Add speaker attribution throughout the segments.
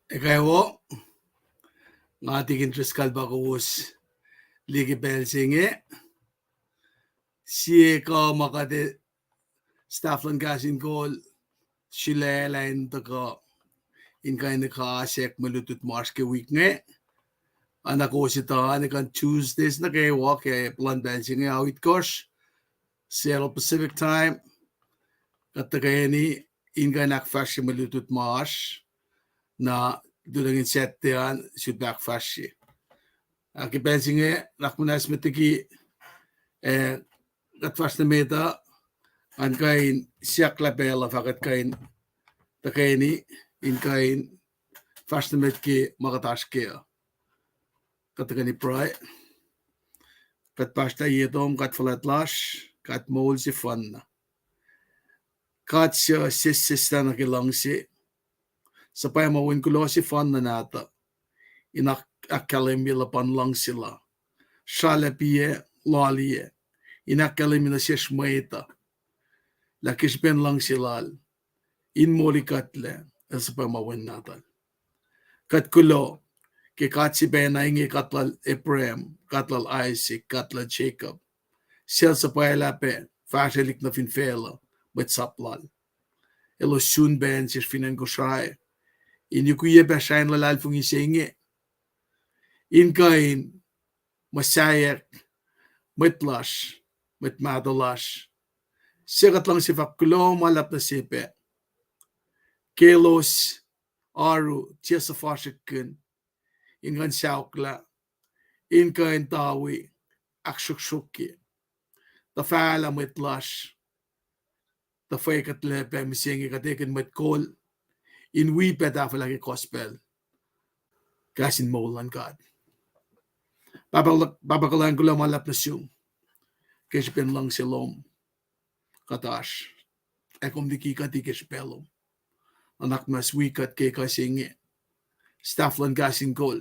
Speaker 1: Ikaw, ng ating interest kalbakus, Ligi Belsinge, siya ka makade staff lang kasin ko, sila lain to ka, inkain na kaasek malutut mars ke week nge, anak ko si tahan, ikan Tuesdays na kayo, kaya plan Belsinge awit kors, Seattle Pacific Time, katagay ni, inkain na fashion malutut mars, na doon ang set yan, should back fashion. Aki Belsinge, nakmunas metiki, kat fast na meta, an kain siak labela fakat kain takeni in kain fast na metki makataske. Katakani pray, kat pasta yetom kat flatlash, kat mol si fun. Kat siya sista na kilangsi, sa paya mawin kulo si fun na nata, inak akkalemi lapan lang sila, shalapiye, laliye, inakkalemi na siya shmaita, lakispen lang silal, in moli katle, sa pamawin natal. Kat kulo, ki kat si benay ngi katlal Ephraim, katlal Isaac, katlal Jacob, siya sa payalape, fashelik na finfela, bet saplal. Elo sun ben siya finan ko siya, inyukuye ba siya lalal fung isingi, in kain, masayak, metlash, metmadalash, sikat lang si Fakulo malap na sipe. Kelos aru tiya sa fashikin, ingan saukla, inkain tawi, akshukshukki, ta fala metlash, ta faykat lepe, misingi katekin metkol, in wipe tafalagi kospel, kasin maulan kad. Babakalan ko lang malap na siyong, kishpen lang silom, katash, ekom di kika di kishpelom, anak mas wikat kay kasingi, staff lang kasin kol,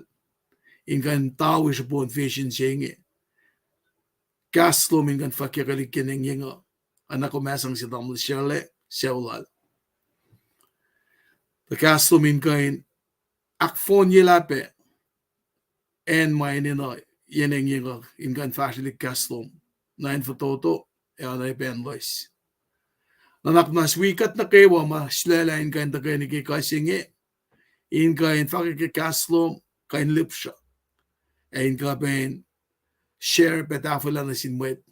Speaker 1: ingan tawish bon fishin singi, kaslom ingan fakiralik kineng yinga, anak ko masang si daml siyale, siyawlal. The kaslom ingan, akfon yilape, en mainino, yeneng yinga, ingan fashilik kaslom, nain fototo, anay penlois. Nanak mas wikat na kayo, maslala ingan tagay ni kikasingi, ingan fakikaslom, kain lipsya. Ingan ben, share petafula na sinwet,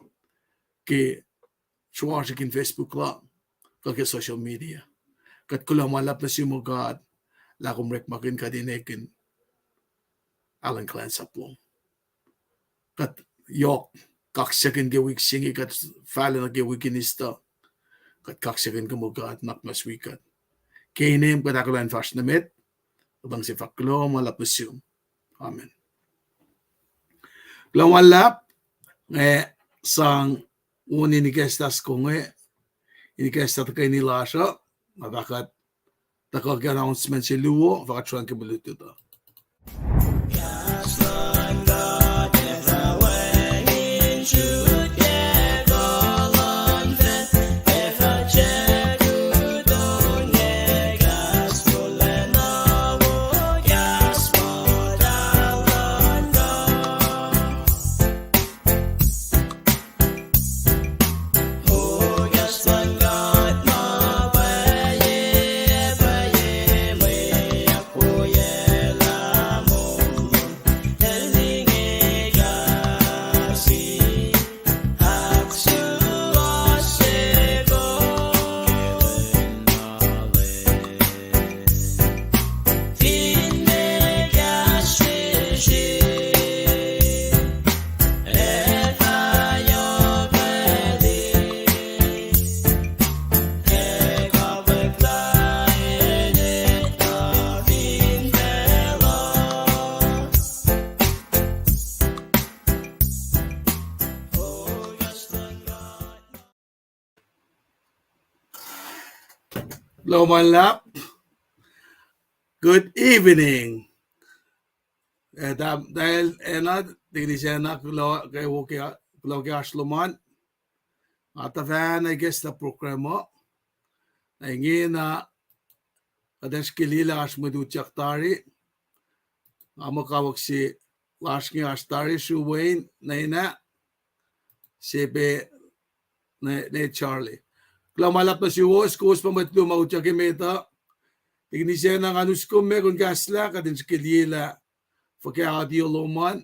Speaker 1: ki suwasik in Facebook lang, kaki social media. Kat kulang malap na simugad, lakom rekmakin kadinekin, alang klan saplong. Kat yok, kaksakin gewik singi, kat fala na gewikin ista, kat kaksakin kamugad, nakmas wikat. Kainim katakulan fast na met, abang si Faklo, malap na siyum. Amen. Kulang malap, sang uni ni kestas kong ini kestas kay nilasya, madakat takag-announcement si Luo, vakatsuan kibulit ito. Lomalap, good evening. Dahil tignisya na kay Wuki Ashloman, at fan, I guess, the program mo, ay na Kadesh kilila as madutyak tari. Amakawak si Lashking Astari Shuwain na sebe na Charlie. Klamalap na si Wos, kus pa matlo mautyak imeta. Ignisya ng anuskom me kung gasla, kadin sa kilila. Fakya adiyo loman.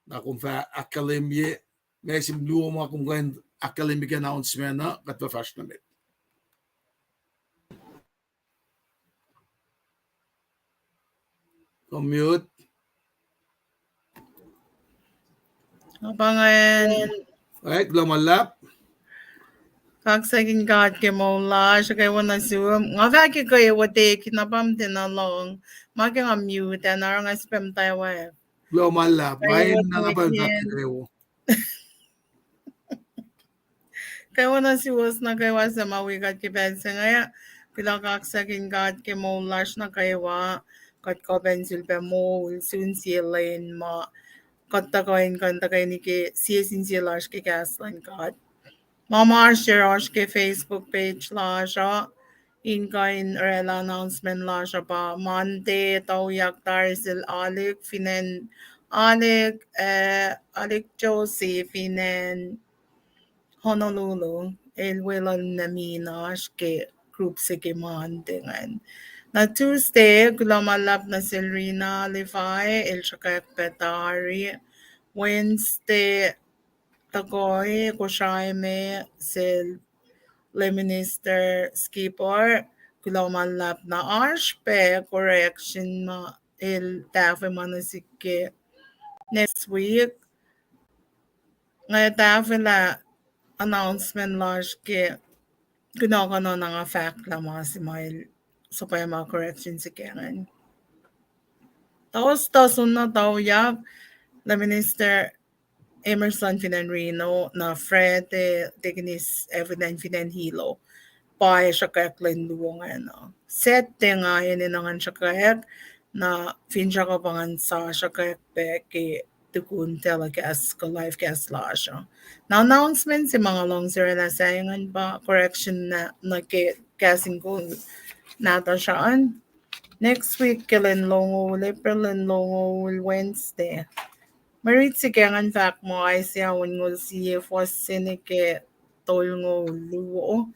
Speaker 1: Na kung fa akademye, may simluwa mo kung gawin academic announcement na katwa fast na met. Commute.
Speaker 2: Abangan.
Speaker 1: Right, glamalap.
Speaker 2: Kagsaging God ke mola, siya kayo na zoom. Nga vaki kayo wate, kinapam din na long. Maki nga mute, na nga spam tayo wa.
Speaker 1: Glamalap. Main na nga ba kayo?
Speaker 2: Kayo na si was na kayo sa mawigat ki bensa nga. Pila kagsaging God ke mola, na kayo wa. Kat ko bensil pa mo, soon silin ma. Kanta kain ni ki siyasin sila ki gaslan God. Mama share ke Facebook page la siya. In rela announcement la siya pa. Monday tau yaktar sil alik finen alik Josie finen Honolulu. El wilan namina ke group sige Monday ngayon. Na Tuesday, gulamalap na si Rina Levi, el siya petari. Wednesday, tagoy ko siya may sil le minister skipper kulomalap na arshpe correction na il tafe manasike next week nga tafe la announcement launch ke ginagano na nga fact la mga si Mail so pa yung mga correction si Karen. Tapos na tao yak le minister Emerson Finanrino na Fred Tignis Evident Finan Hilo pa siya kaya klinduwang setting nga yun nangan siya kaya na fin siya kapangan sa siya kaya peke tukun telecast ka live cast la siya. Na announcement si mga long sir na sayangan pa correction na casting ko nata siyaan. Next week kailan longol April longol Wednesday. Marit si kangan fact mo ay siya ngol siya first sinike tol ngol luo.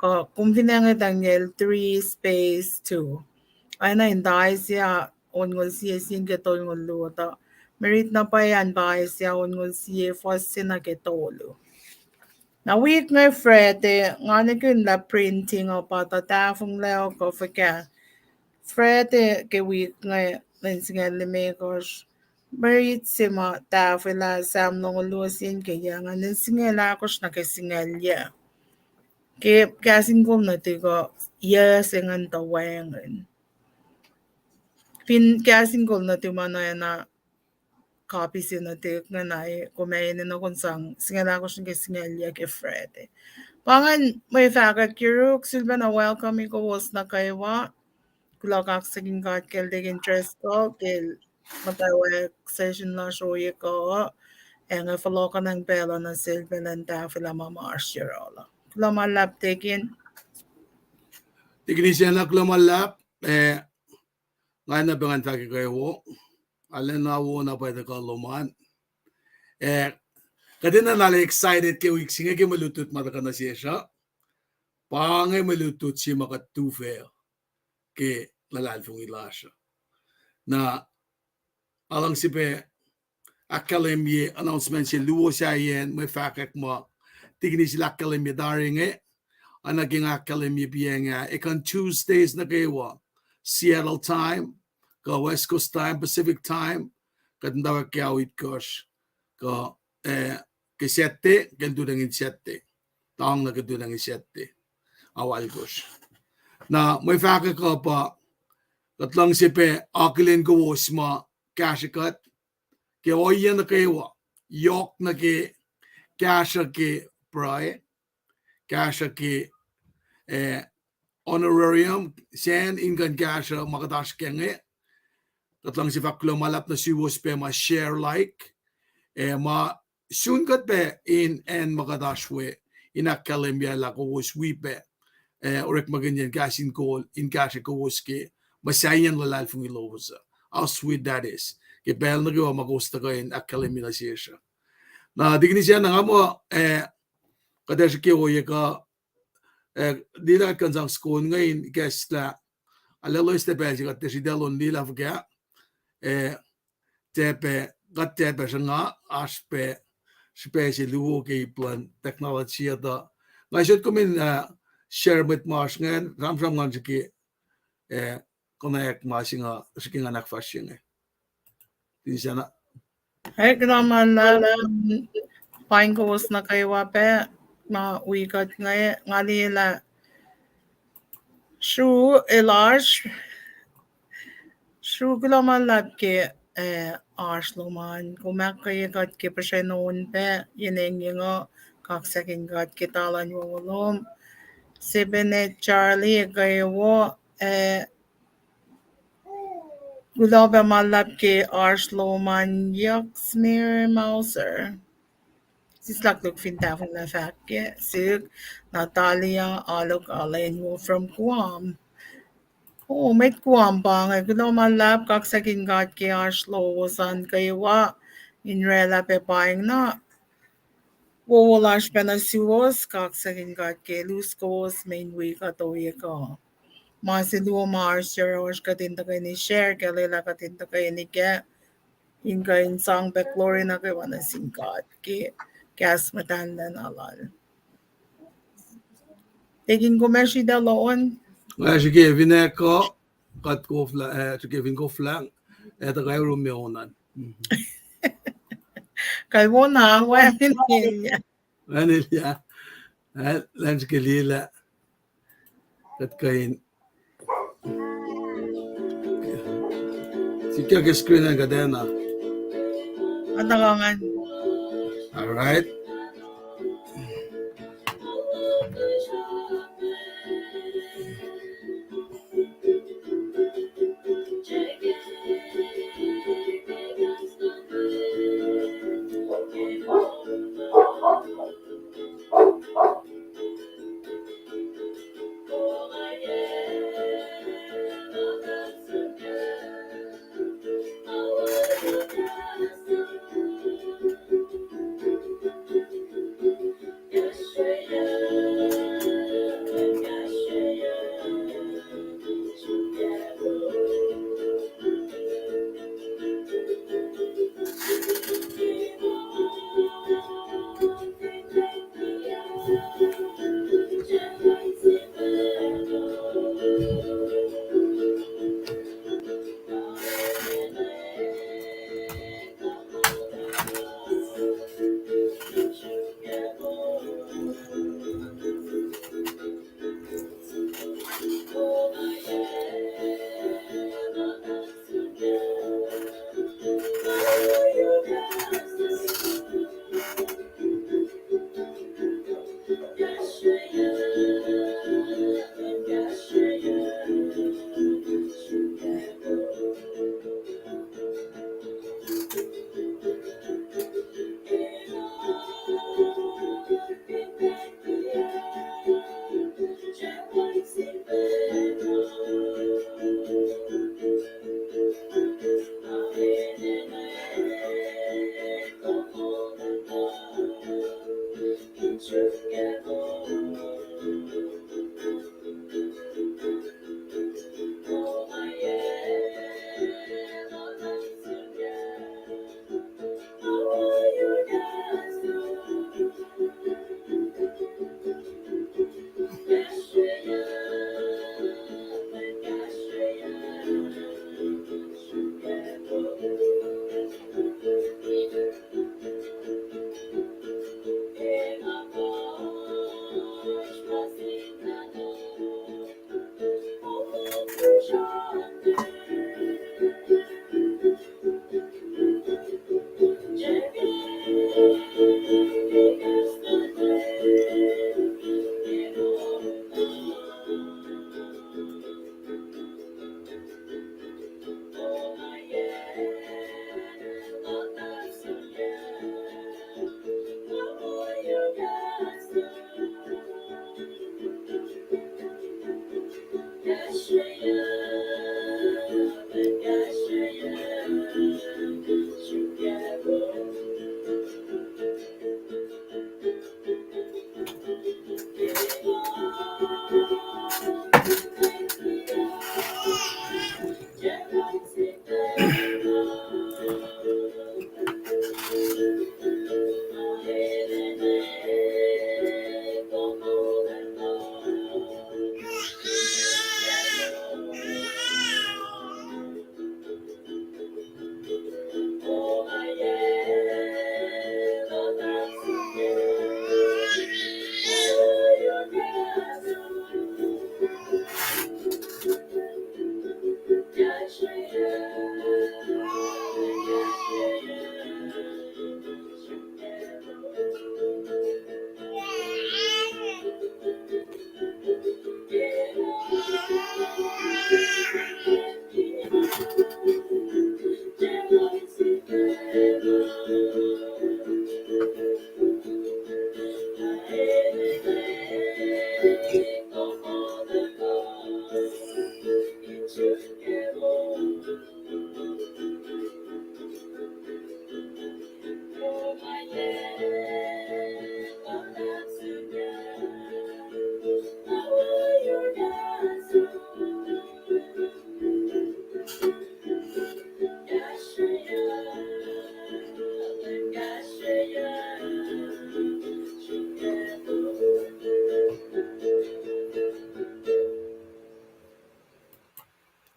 Speaker 2: Kung pinangat Daniel 3 space 2. Ay na hindi siya ngol siya sinike tol ngol luo ta. Marit na pa yan ba siya ngol siya first sinike tolo. Na week nga Friday nga la printing o pa tatafong leo ko fika. Friday ke week nga lensingan limekos. Marit si ma tafila sam nung lusin kaya nga nansingala akos na kasingalya. Kaya kasing kong natigo yasingan tawangan. Kasing kong natimano yan na copy sinatik nga na kumain na kung sang singala akos na kasingalya kay Friday. Pangan may fakat kiruk silba na welcome ko was na kaywa. Kulakak saging God kel interest ko kel matawag session na shoye ko nga follow ka ng pela na silbi ng tafila mamarshirola. Klamalap tekin.
Speaker 1: Tignisya na klamalap. Ngayon na bangan taki kayo. Alin na wo na pwede ka luman. Kadina nala excited kayo iksinga kayo malutut mataka na siya. Pangay malutut siya makatufe ke lalalfong ilasya. Na alang sipe akademye announcement si luo siya yan may fakak mo tignis sila akademye daring ang naging akademye biyang ikan Tuesdays na kayo Seattle time ka West Coast time Pacific time katandawag kayo itkos ka kesete kandudangin sete taong nagadudangin sete awal kos na may fakak ko pa katlang sipe akilin ko wasma kashikat ke oyan na kayo yok na ke kasha ke pray kasha ke honorarium sen ingan kasha makatash kenge katlang si faklo malap na siwos pe ma share like ma soon kat pe in and makatash we in akalimya la ko was we pe orek maganyan gasin ko in gashe ko woske masayan lalal fung ilosa. How sweet that is. Ke bel na go magusta ko in akalimina siya. Na digni siya na nga mo kadesh ke o yeka di na kanjang school ngayon guest la alelo este belge kat si dalon di la fuga tepe kat tepe nga aspe specie luo ke plan technology da ngayon ko min share with mas ngayon ram ngan ki connect mas nga siking anak fashion di siya na
Speaker 2: Hey, naman na paing ko was na kayo wape na wikat nga nila shu large shu naman lab ke arsloman kumak kayo kat ke pa siya noon pe yun yung kaksakin kat kitalan yung walom Sibenet Charlie kayo Gulaba malab ke arsloman yaksmir mauser Sislakluk fintafon na fakke, Sig, Natalia, Alok Alenyo from Guam. Oh, may Guam ba nga gulo malap kak sa gingat ke Ashlo wasan kaywa in rela pe paing na. Wawalash pa na siwas kak sa gingat ke luskos main week atoye ka. Masiluwa Mars yarosh katinta kay ni share kalila katinta kay ni ke. Inka insang baklori na kay wana singkat ke. Gas matanda na alal. Taking kumeshi da loon.
Speaker 1: sige vine ko kat ko fla sige vin ko flang eta kay rumionan
Speaker 2: Kalbo na, wamin niya.
Speaker 1: Vanilja länske lila kat kain sikya ke screen ang kadena.
Speaker 2: Atakangan.
Speaker 1: All right.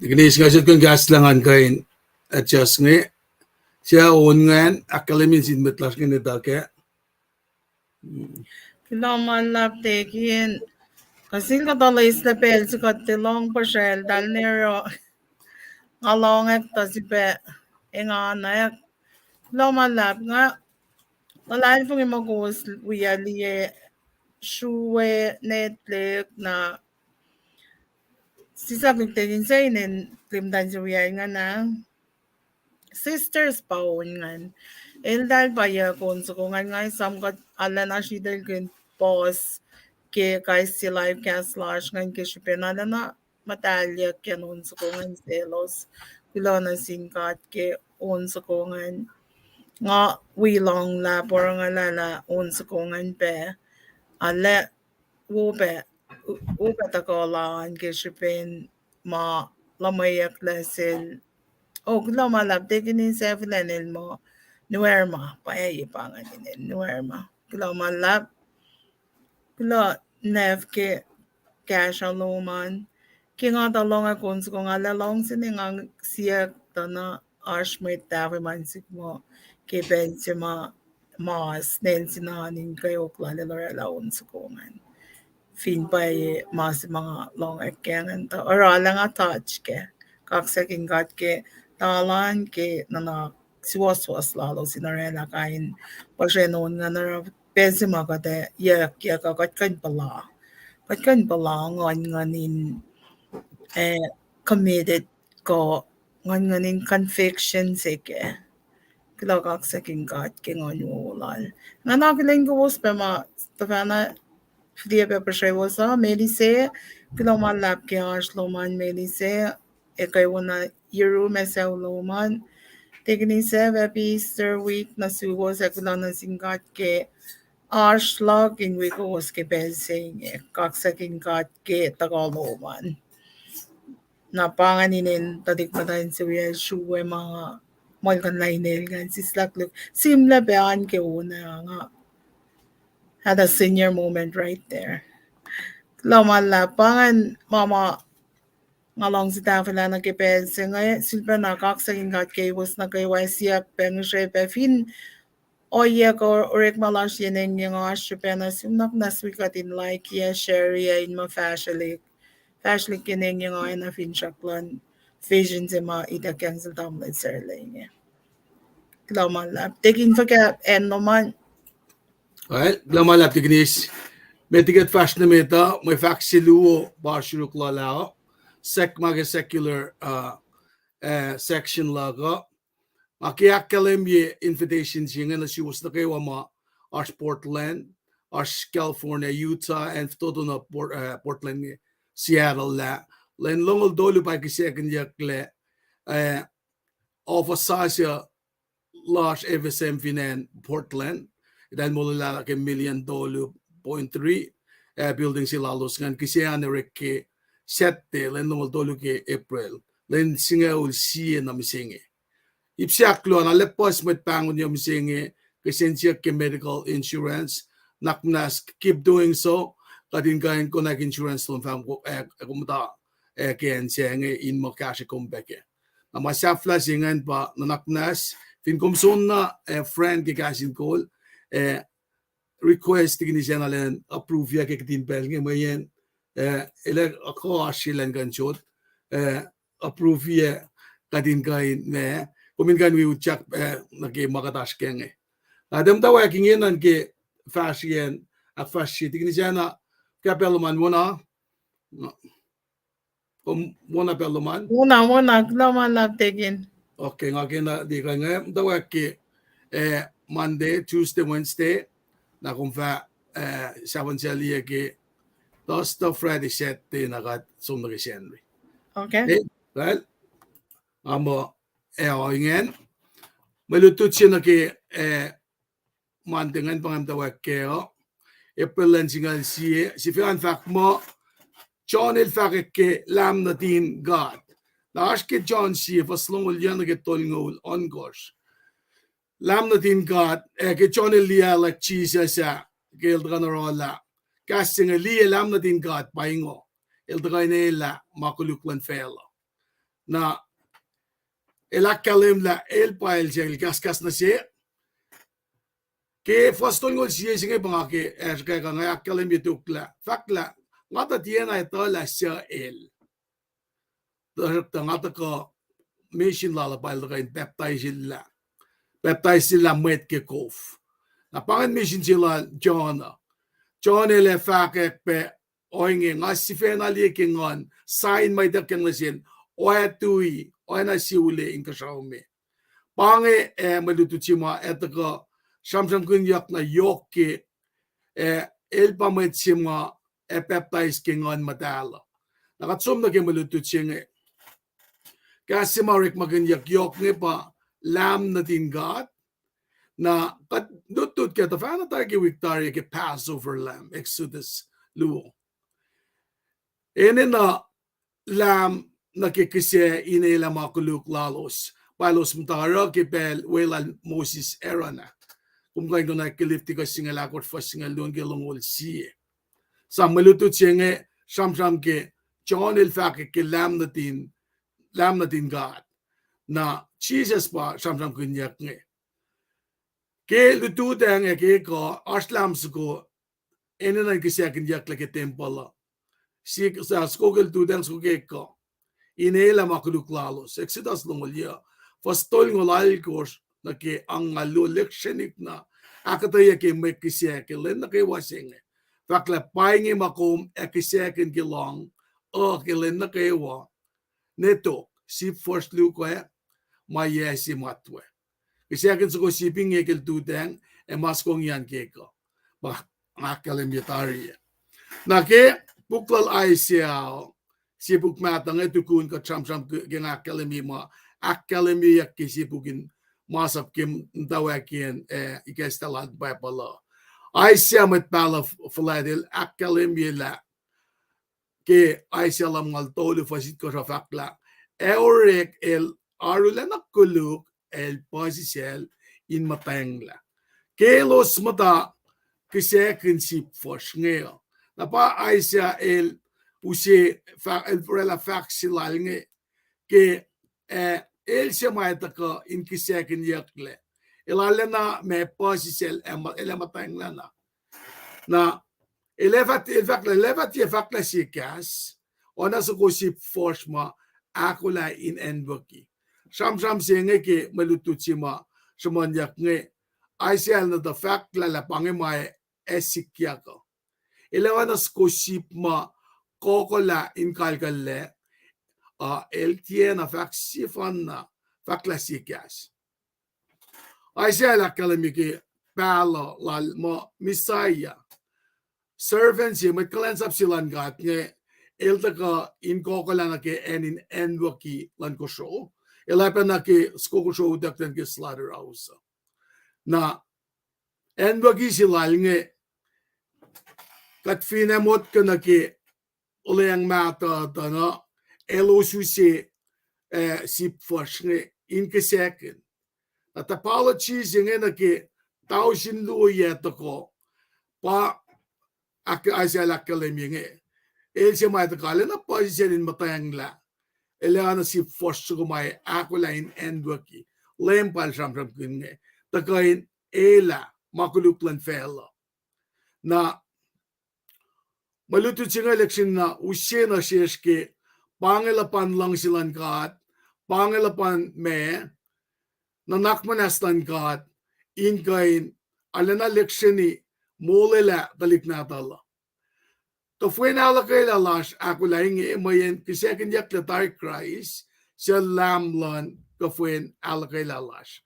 Speaker 1: Tignis nga siya kung gaslangan kain adjust nga siya ungan akalamin sin metlas nga nita kaya.
Speaker 2: Kilaman lap tekin. Kasi katala isla pel si katilong pa shell dal nero ngalong to si pe nga na kilaman lap nga nalain pong imagus wiyali shuwe Netflix na sisa kagtagin sa inin klimdan si wiyay nga na sisters pa ngan dahil pa ya kung so kung nga isam kat ala na siya dahil kun pos ke kay si live cast slash ngan ke siya pinala na matalya ke nun so kung nga selos kilo na singkat ke un so kung nga wilong la porang alala un so kung nga pe ala upe upe takolaan ke siya pin ma lamayak lesil oh, kilo malap tekinin sevenenil mo nuerma paipangan inin nuerma kilo malap kilo nef ke cash aluman kinga talong akon ko nga lalong siningang siya tana ashmate tavi mansik mo ke bensima mas nen sinanin kayo klalilor alaon sa kongan fin pa mas mga long ekyangan ta or alang a touch ke kaksaking gat ke talan ke nana siwas lalo sinarela kain pasyenon nga na pensi magate yak kakatkan pala ngon nganin committed ko ngon nganin conviction sike kilo kaksaking gat ke ngon ulal nga nakiling ko pa ma tapana Fria Pepper Melise, Kiloman ke Ashloman Melise, Ekaiwana Yeru Mesauloman, Tegnise Vepi Easter Week Nasugo Sekulana Singat ke Ashlag in Wikos ke Bensing, Kaksaking Gat ke Tagaloman. Napanganinin tatikmatayin si Yeshuwe mga Molkan Lainel gan sislakluk simla bean ke una nga had a senior moment right there. Lumalapangan mama ngalong si tafila na kipense nga silpa na kaksaging gat kay was na kay siya peng shepe fin o ye ko orek malash yeneng yung ashepe na simnak na swikatin like ye sherry in ma fashalik kineng yung na fin shaklan vision si ma itakyang sa tamlet sirlay niya. Lumalap. Taking for cap and no man.
Speaker 1: Well, lumalap tignis. Metiget fashion meta, may faxiluo bashuruk lalao, maga secular section laga. Makiakalem ye invitations yung na si was na kayo ma Arch Portland, Arch California, Utah, and todo na Portland, Seattle la. Len longol dolu pa second yakle of a sasha large FSM finan Portland. Dan mo lalaki $1 million. 0.3 building sila los ngan kasi anerek ke sette len no dolu ke April len singa ul sie na misinge ipsiaklo na lepos met pangun yo misinge kasi siya ke medical insurance naknas keep doing so kadin kain ko na insurance loan fam ko kumta ken senge in mo cash kombeke na masafla singan pa naknas fin kumson na friend ke kasin call request tigni siya nalan approve ya ke tin pel nge mayen ele ako asilan kan shot approve ya kadin kain ne kumin kan we check na ke makatash ke nge adam tawa king yan ke fashion ak fashion tigni siya na kapelman muna muna pelman
Speaker 2: Muna laman lap taking.
Speaker 1: okay nga na di ka nga tawa ke Monday, Tuesday, Wednesday na kung fa saban siya liya ke dos to Friday set nakat sumnag Henry.
Speaker 2: Okay.
Speaker 1: Well, amo ingen malutut siya na ke mantingan pangamtawag keo April lang singal si fian fak mo John il fak ke lam natin God. Naash ke John si faslong ulyan na ke tolngol on course. Lam natin God, ke John Elia like Jesus ke Eldranorola. Kasi nga liya lam natin God, paingo. Eldranela, makuluklan felo. na elakalim la el pael siya kaskas na siya ke fastol ngol siya singa pangake kaya ka ngaya kalim itukla fakla ngata tiena ito la siya el ta ngata ko mission la pael ka baptize sila met ke kof na pangan mission sila John ele fakek pe oinge ngasi fena likingon sign may daken nasin oya tui oya na siule in kasaume pange malutuchima etaka samsam kunyak na yoke el pametsima baptize kingon madala nakatsum na ke malutuchinge kasi marik maganyak yok nge pa lam na tingat na kat dutut ke tafana targi victoria ke Passover lamb Exodus luo ene na lam na ke kise ine la makuluk lalos palos mtara ke pel welan Moses era na kung kayo na kilifti ka singala kot fa singalon ke longol siye sa maluto chenge samsam ke John el fake ke lam na tin God na Jesus pa samsam kunyak nge ke lutu dang ke ko aslam sko ene na ke second yak la ke temple si sa skogel tu dang sko ke ko inela makuluk lalos Exodus longolya fastol ngolal kos na ke ang ngalo lectionik na akataya ke me ke len na ke wasing fakla paingi makom ekiseken ke long ke len na ke wa neto si first lu ko ma yesi matwe Isakin sa ko siping ekel tuteng mas kong yan keko. Ba akalem yatari. Na ke buklal ay siya si bukmatang etukun ka chamsam gen akalemi ma akalemi yak kisipugin masap kim dawakin ikestalad by pala. Ay siya met pala faladil akalemi la ke ay siya lam tolu fasit ko sa fakla. Eurek el arula nakuluk el posisel in matangla. Kelos mata kisekin si forsngeo. Na pa aisya el use el prela faxilalnge ke el siya maitaka in kisekin yakle. Ilalena me posisel el matangla na. Na elevat ye fakla si kas ona sa ko si forsma akula in envoki. Samsam senge ke malutuchima semanyak nge aisial na the fact la pangimay esikyako ilawan ko sipma kokola in kalkalle el tiena fact sifan na fact klasikas aisial akalemi ke palo lal mo misaya servants ye matkalans up silan gat nge el taka in kokola na ke enin enwaki lan ko show Ilapan na ke skoko show daktan ke slaughterhouse. Na enwagi sila nge kat finemot ka na ke ulayang mata na elosu si first nge in ke second. At apologies nge na ke tausin luya to ko pa asya lakalemi nge. El siya may takala na pa siya rin matayang la. Eliana si first kumay ako lain endwaki lempal samsam kunge takain ela makuluklan fela na malutu singa election na usena sheske pangelapan lang silan kat pangelapan me na nakmanastan kat in kain alana election ni molela balik natala To fue na kay lalas ako lang mayen kisekin yak la dark Christ sa lamlan ko fue alakay lalas.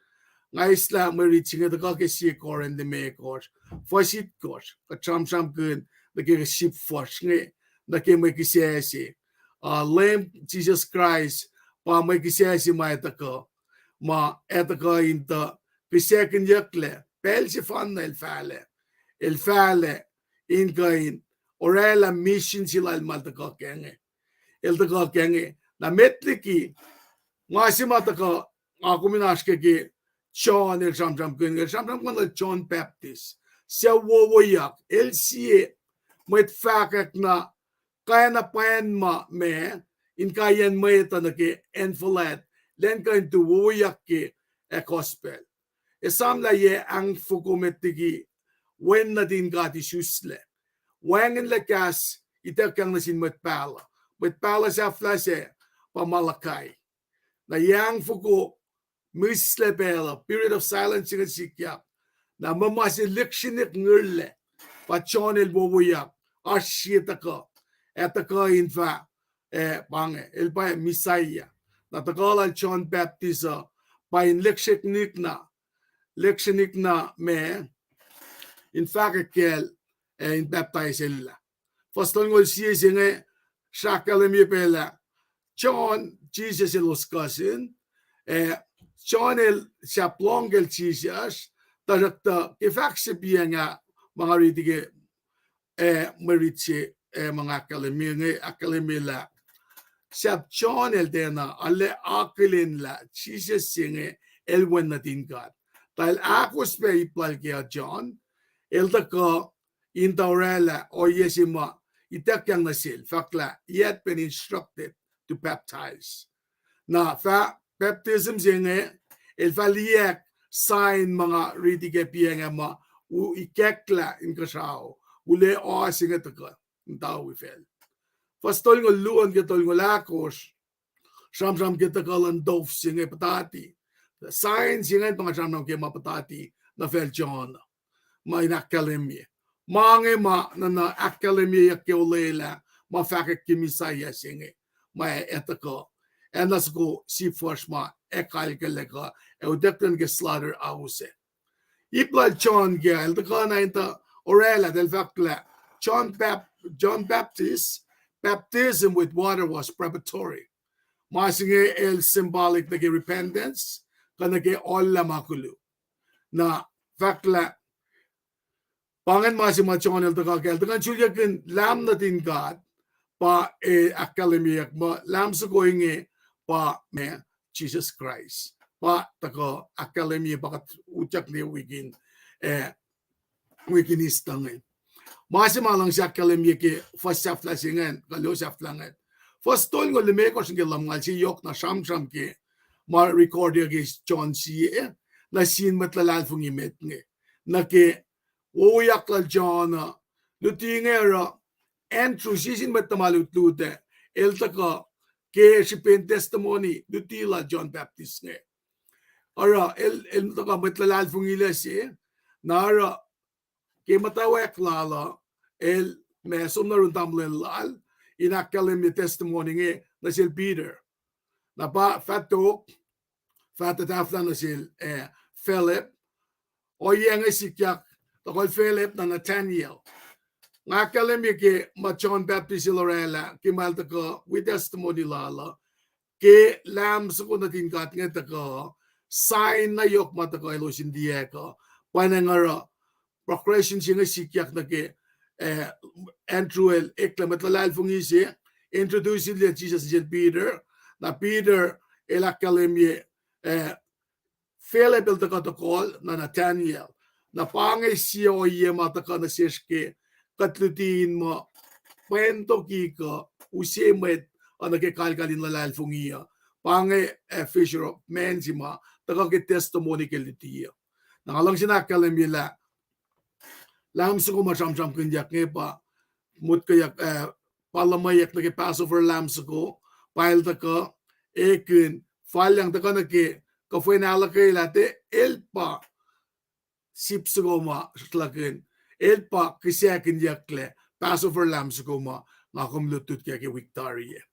Speaker 1: Ngais la mariching the ka si kor and the makers fosit kos ka cham kun the ke ship fosh nge the ke may kisesi lamb Jesus Christ pa may kisesi may tako ma etaka inta kisekin yak le pel si fan el fale in kain Orela mission sila el maltaka kenge. El taka kenge. Na metliki ngasima taka ako minaske ki John el samsam kenge. Samsam kenge John Baptist. Siya wowoyak. El siye met fakak na kaya na payan ma me in kayan mayta na ke enfolet len kain tu wuyak ke gospel esam la ye ang fukumetigi when na din gati susle wangin lakas itakang na sin metpala sa flase pamalakay na yang fuku mislepela period of silence in sikya na mamasi likshinik ngurle pachonel bobuyak ashitaka etaka infa pange el pa misaya na takala John Baptist pa in likshinik na me in fact kel in baptize ella fastol ngol siye singe shakalemi pela John Jesus elos cousin John el siaplongel Jesus tarakta kifakse nga mga ritige maritse mga akademi la siap John el dena alle akilin la Jesus singe elwen natin God tal akos pe ipal kaya John el taka intaurela o yesima itakyang nasil fakla yet been instructed to baptize na fa baptism singe el faliek sign mga ritige pianga ma u ikekla in kasao ule o singe taka tao we fel fastol ngol luon getol ngolakos sham kita kalan dof singe patati sign singe mga sham ke mapatati na fel John ma in academy mange ma na academy ke olela ma fakek kimisaya singe ma etako and let's go see first ma ekal kelega e udekten ke slaughter ause ipla John gel the kana inta orela del fakla John Baptist baptism with water was preparatory masinge el symbolic na repentance kana ke olla makulu na fakla pangan masima John el taka kel kan chulyakin lam natin God pa akademiyak ma lam sa going pa me Jesus Christ pa tako akademi bakat ucak ni wigin istangin masima lang sa akademi ke first half la singan kalo half langan first tol ngol me ko singe lam ngal si yok na sham ke ma record ge John si na sin matlalal fung imet nge na ke uyak la John lutingera Andrew sisin matamalutlute el taka ke shipin testimony dutila John Baptist nge ara el taka matlalal fungila si nara ke matawek lala el mesom na runtamlen lal inakalim ni testimony nge na sil Peter na pa fatok fatatafla na sil Philip o yang sikyak takol Philip na Nathaniel ngakalim ke ma John Baptist Lorela ke malta ko with testimony lala ke lam sa ko natin kat nga taka sign na yok mata ko elo sindiya ko panangara procreation singa sikyak na ke Andrew el eklamat lalal fungisi introduce le Jesus jel Peter na Peter el akalim Philip el taka call na Nathaniel na pangay siya o iya mata ka na siya katlutin mo kwento kika usimet nagkakalkalin lalal fungiya pange fisher of men si ma tagakit testimony kelitiya nangalang sinakalam yila lam sa kumasam-sam kanyak pa mut kayak palamayak nagki Passover lam sa ko pail taka ekin falyang taka nagki kafuin alakay late elpa sip sa kuma slakin elpa kisyakin yakle Passover lamb sa kuma nga kumlutut kaya ki Victoria.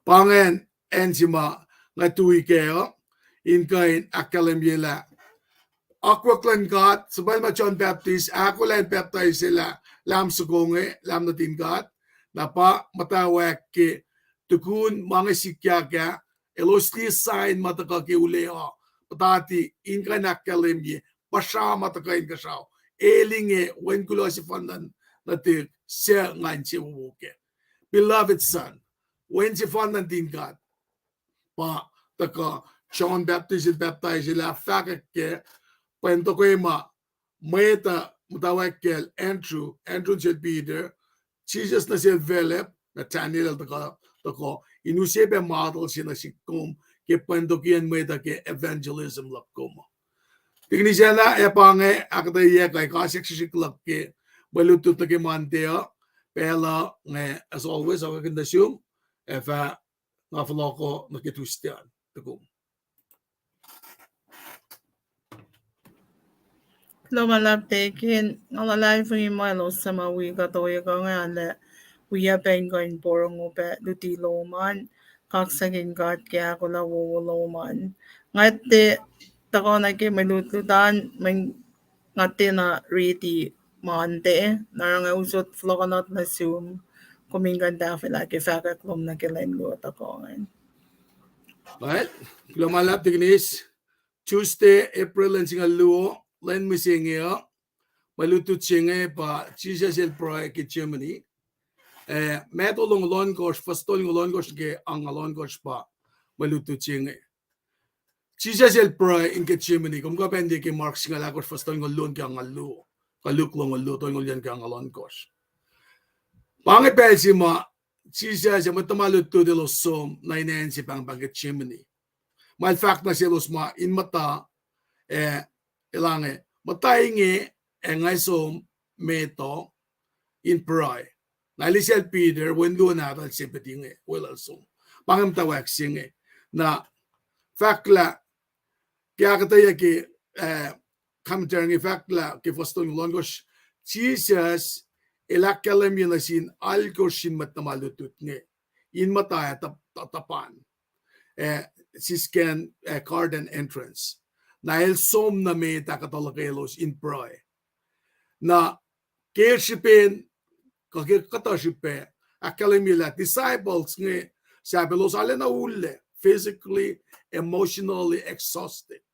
Speaker 1: Pangen enzima nga tuwi kayo in kain akalim yela. Ako klan God, sabay ma John Baptist, ako lang baptize sila lamb sa kungi, lamb natin God, na pa matawag ki tukun mga sikya ka, elosti sign mataka ki uleo, patati in kain akalim ye, pasya matakain kasaw. Elinge when kulo si fandan natin siya ngayon si ubuke. Beloved son, when si fandan din God, pa taka John Baptist il baptize sila fakak ke kwento ko ma meta mutawag Andrew si Peter, Jesus na si Philip, Nathaniel taka tako inusebe model sina sikum ke pandokian meda ke evangelism lakuma tigni jana e pange akda ye kai kasik siklak ke balutut ke mantea pela nge as always I can assume if ngafloko nakitustian takum
Speaker 2: Lumalab taken alive in Milo sama we got away going and we are been going borong ube luti loman kaksagin got gyakula wo loman ngate tako na ke malutudan man ngate na riti mande narang usot flokanot na zoom kumingan dafa lagi fakaklom na kilen lo takongan.
Speaker 1: right lumalap tignis Tuesday April and singa luo len misingya malutut singa pa Jesus el pro ke Germany metolong lon course fastolong lon course ke ang lon course pa malutut singa Jesus el pro in ke Germany kum ka pende ke marks nga la course fastolong lon ke ang luo kaluklong luo to ngol yan ke ang lon course pange pesima Jesus ya matamalutut de los som na inensi pang ke Germany mal fact na silos ma in mata ilange mataingi ngay som meto in pray na lisel Peter when do na tal sipetinge well also pangam tawak singe na fakla kaya kataya ki commentary fakla ki fostong longos Jesus ilakalam yun sin algoshin matamalutut nge in mataya tapan sisken garden entrance Nahil som na may takatalakelos in pray. Na kershipin, kakirkatashipe, akalimila, disciples nga, sabi los ala na ule, physically, emotionally exhausted.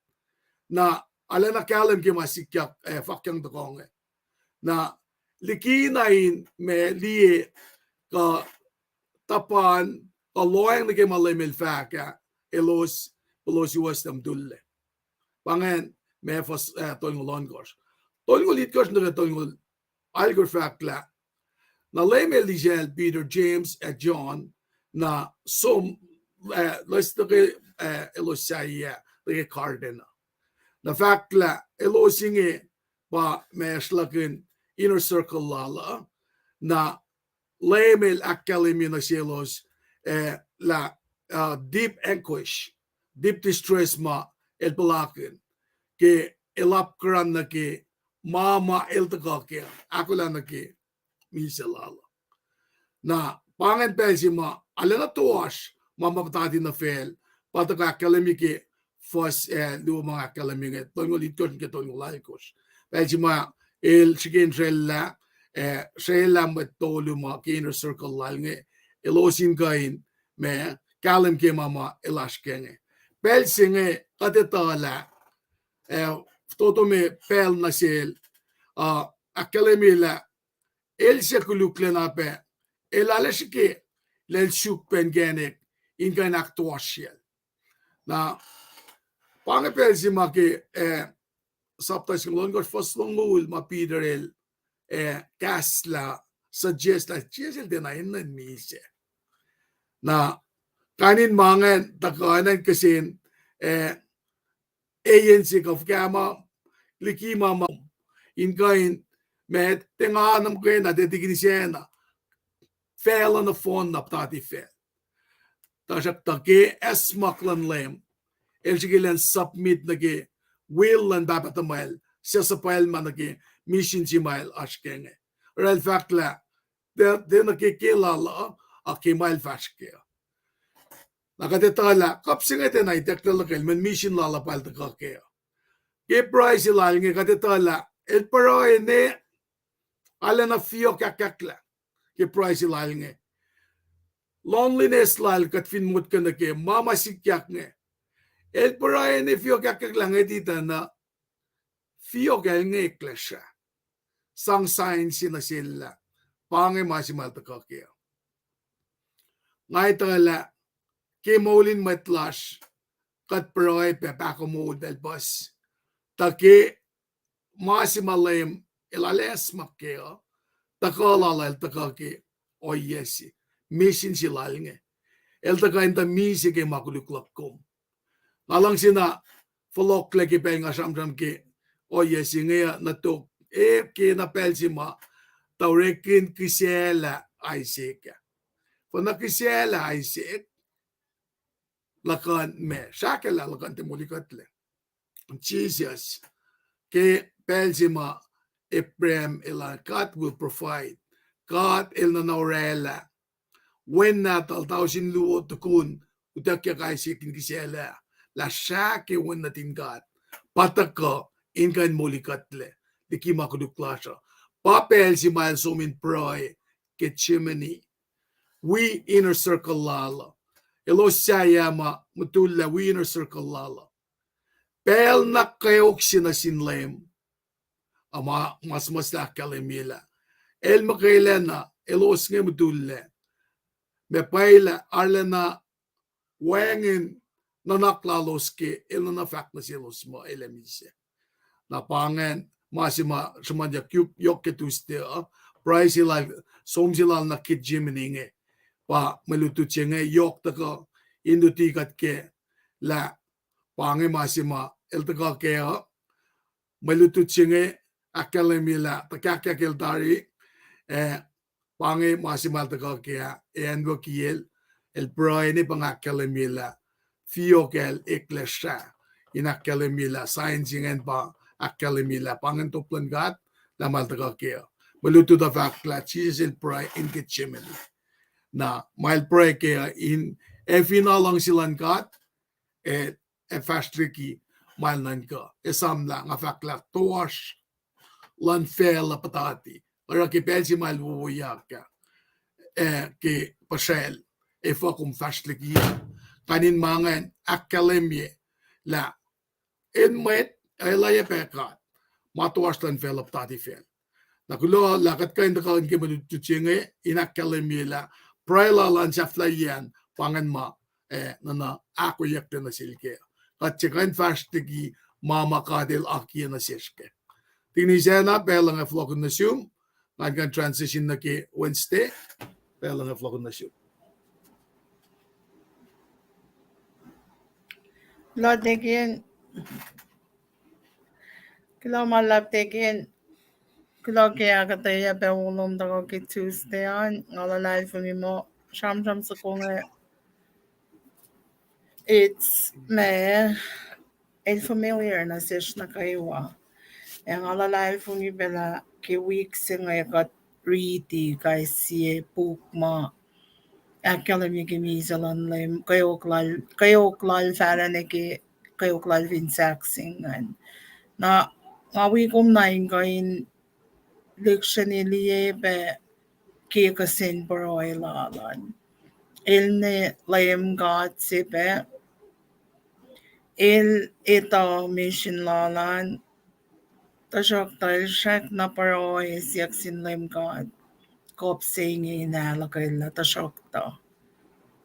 Speaker 1: Na ala na kalim kimasikyak, fakyang dakong. Na likinain me liye ka tapan, kaloyang na kimalimil faka, elos iwas tam dulle. Pangen med fast tolngol longors. Tolngol litkors na tolngol algor fakla. Na lemel dijel Peter James et John na som listake elosaya the cardena. Na fakla elosinge pa meslakin inner circle lala na lemel akkalimi na sielos la deep anguish, deep distress ma el palakin ke elapkran na ke mama el taka ke ako lang na ke misalala na pangen pesima alena tuas mama patati na fail pataka kalemi ke fos do mga kalemi ke tongol iton ke tongol laikos pesima el chicken trella shela metolu ma ke inner circle lalnge elosin kain me kalem ke mama elashkenge pelsinge katetala toto me pel nasel akalemila el sekulukle na pe el aleshike lel shuk pengenek ingan actuasiel na pange pelsima ke saptas longos foslongul ma Peter el kasla suggest la chisel de na inan mise na kanin mangen takanan kasin agency of kama liki mama in kain met tenganam kain na dedignisena fail on the phone na ptati fail tasak take esmaklan lem elchigilen submit nage will and babatamal sesapal manage mission jimail ashkenge real factla de nake kilala akimail fashke nakadetala kapsingete na technological men mission lala palta kake ke price lalinge kadetala el paroy ne ala na fio kakakla ke price lalinge loneliness lal kat fin mut kana ke mama sikyak nge el paroy ne fio kakakla ngedita na fio gal nge klesha sang sign sina sila pange masimal ta kake ngai tala ke molin matlash kat paroy pe pakomo del bus take masimalem elales makkeo takalala el takake oyesi mission silalnge elta kain ta misi ke makuluklakkom ngalang sina folok lagi penga samsam ke o yesinga na to ke na pelsima taurekin kisela Isaac fona kisela Isaac lakan me shakela lakan te mulikatle Jesus ke pelsima Abraham ila God will provide God il na naurela when natal tausin luo tukun utakya Isaac in kisela la shake when natin God pataka inkan mulikatle diki makuduklasha papel si mail sumin proy ke chimney we inner circle lala elo sayama mutulla we inner circle lala pel nakayok sinasinlem ama mas kalimila el makailena elos nge mutulle me paila arlena wangin nanaklaloske elna fakna silos mo elemise na pangen masima semanja yok ketuste price ila som sila na kit jimininge pa melutu chenge yok taka induti kat ke la pange masima el taka ke melutu chenge academy la taka kel dari pange masima taka ke engo kiel el proine pang academy la fiokel eklesha in academy la science en pa academy la pangen toplan gat la maltaka ke melutu da fakla Jesus el pray in kitchen na mail pray ke in efina lang silan kat fastriki mail nan ka esam la nga fakla toash lan fel patati ora ke pensi mail wuya ka ke pasel fakum fastriki kanin mangan academy la enmet elaya pekat matuas lan fel patati fel na kulo lakat kain da kan ke menutu chenge in academy la praila lan saflayan pangan ma nana ako yakte na silke at chikain fastigi mama kadel aki na siske tinisena belang flokun na sum kan transition na ke Wednesday belang flokun na sum
Speaker 2: Lo tekin kilo malap tekin kilo kaya kataya pe ulom tako ki Tuesday on ngalalay fumi mo sham sa kunga it's me el familiar na sish na kaywa ang ngalalay fumi bela ki week singa kat riti kay siye pukma academy ki misalan lem kayoklal fara ne ki kayoklal vinsaxingan na ngawi kum nain kain leksyon iliye be ki kasin paroy lalan ilne layem gat sipe il ito mission lalan tashok talshak na paroy siyak sinlem gat kop singi na lakay la tashok to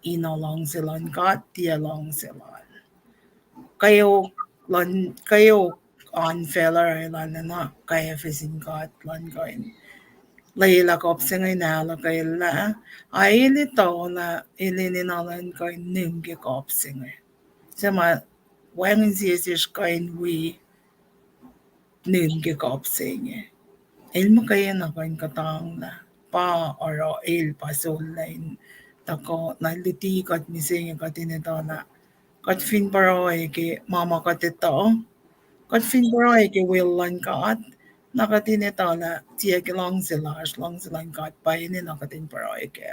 Speaker 2: ino long silan gat dia long silan kayo on feller lan na kaya fisin gat lan kain Layla kopsing ay nala kay la ay ilito na ilininalan kay nimgi kopsing ay sama wang sisis kain we nimgi kopsing ay ilmo kaya na kain katang na pa oro il pasol lain tako na liti kat mising katinito na kat fin paro ay ki mama katito kat fin paro ay ki willan kat nakatinita na tiya ki long sila kat pa ini nakatin paro ay ki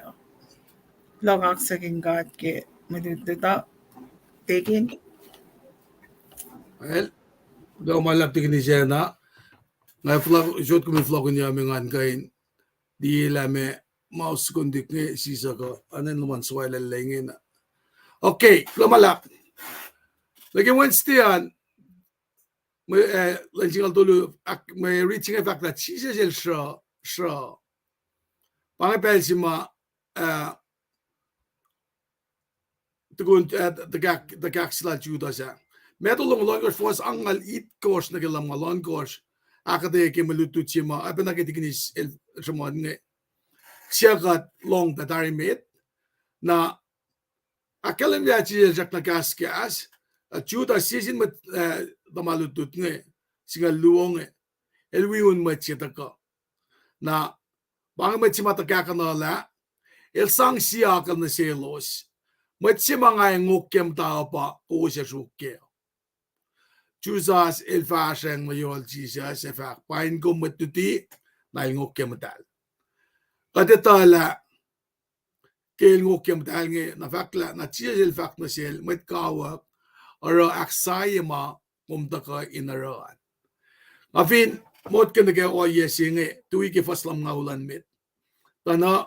Speaker 2: logak sa king kat ki madutita taking
Speaker 1: well daw malap tikinisena nga flog jot kumi flog niya mingan kain di lame mouse kundik ni sisa ko anen naman swala lengin okay lumalap lagi Wednesday an may lansing altulu may reaching a fact that Jesus el shra pangapel si ma tugun the gak sila juda sa metulong longos fos angal it course na kilam malon course akade ke malutu chima apena ke tikinis el shmon ne siagat long that are made na Akalam ya chi jak na gas chuta season mat damalutut nge singa luong elwiun mat chitaka na bang mat chimata kakanala el sang sia kan na selos mat chimanga ngokem ta pa ko se shukke chuzas el fashion mayol jesus efa pain gum mat tuti na ngokem tal kadetala kel ngokem tal nge na fakla na chiel fak na sel mat kawa aro aksayama mumtaka inaran. Afin mot kan nage o yesinge tuwi ke faslam ngaulan mit. Tana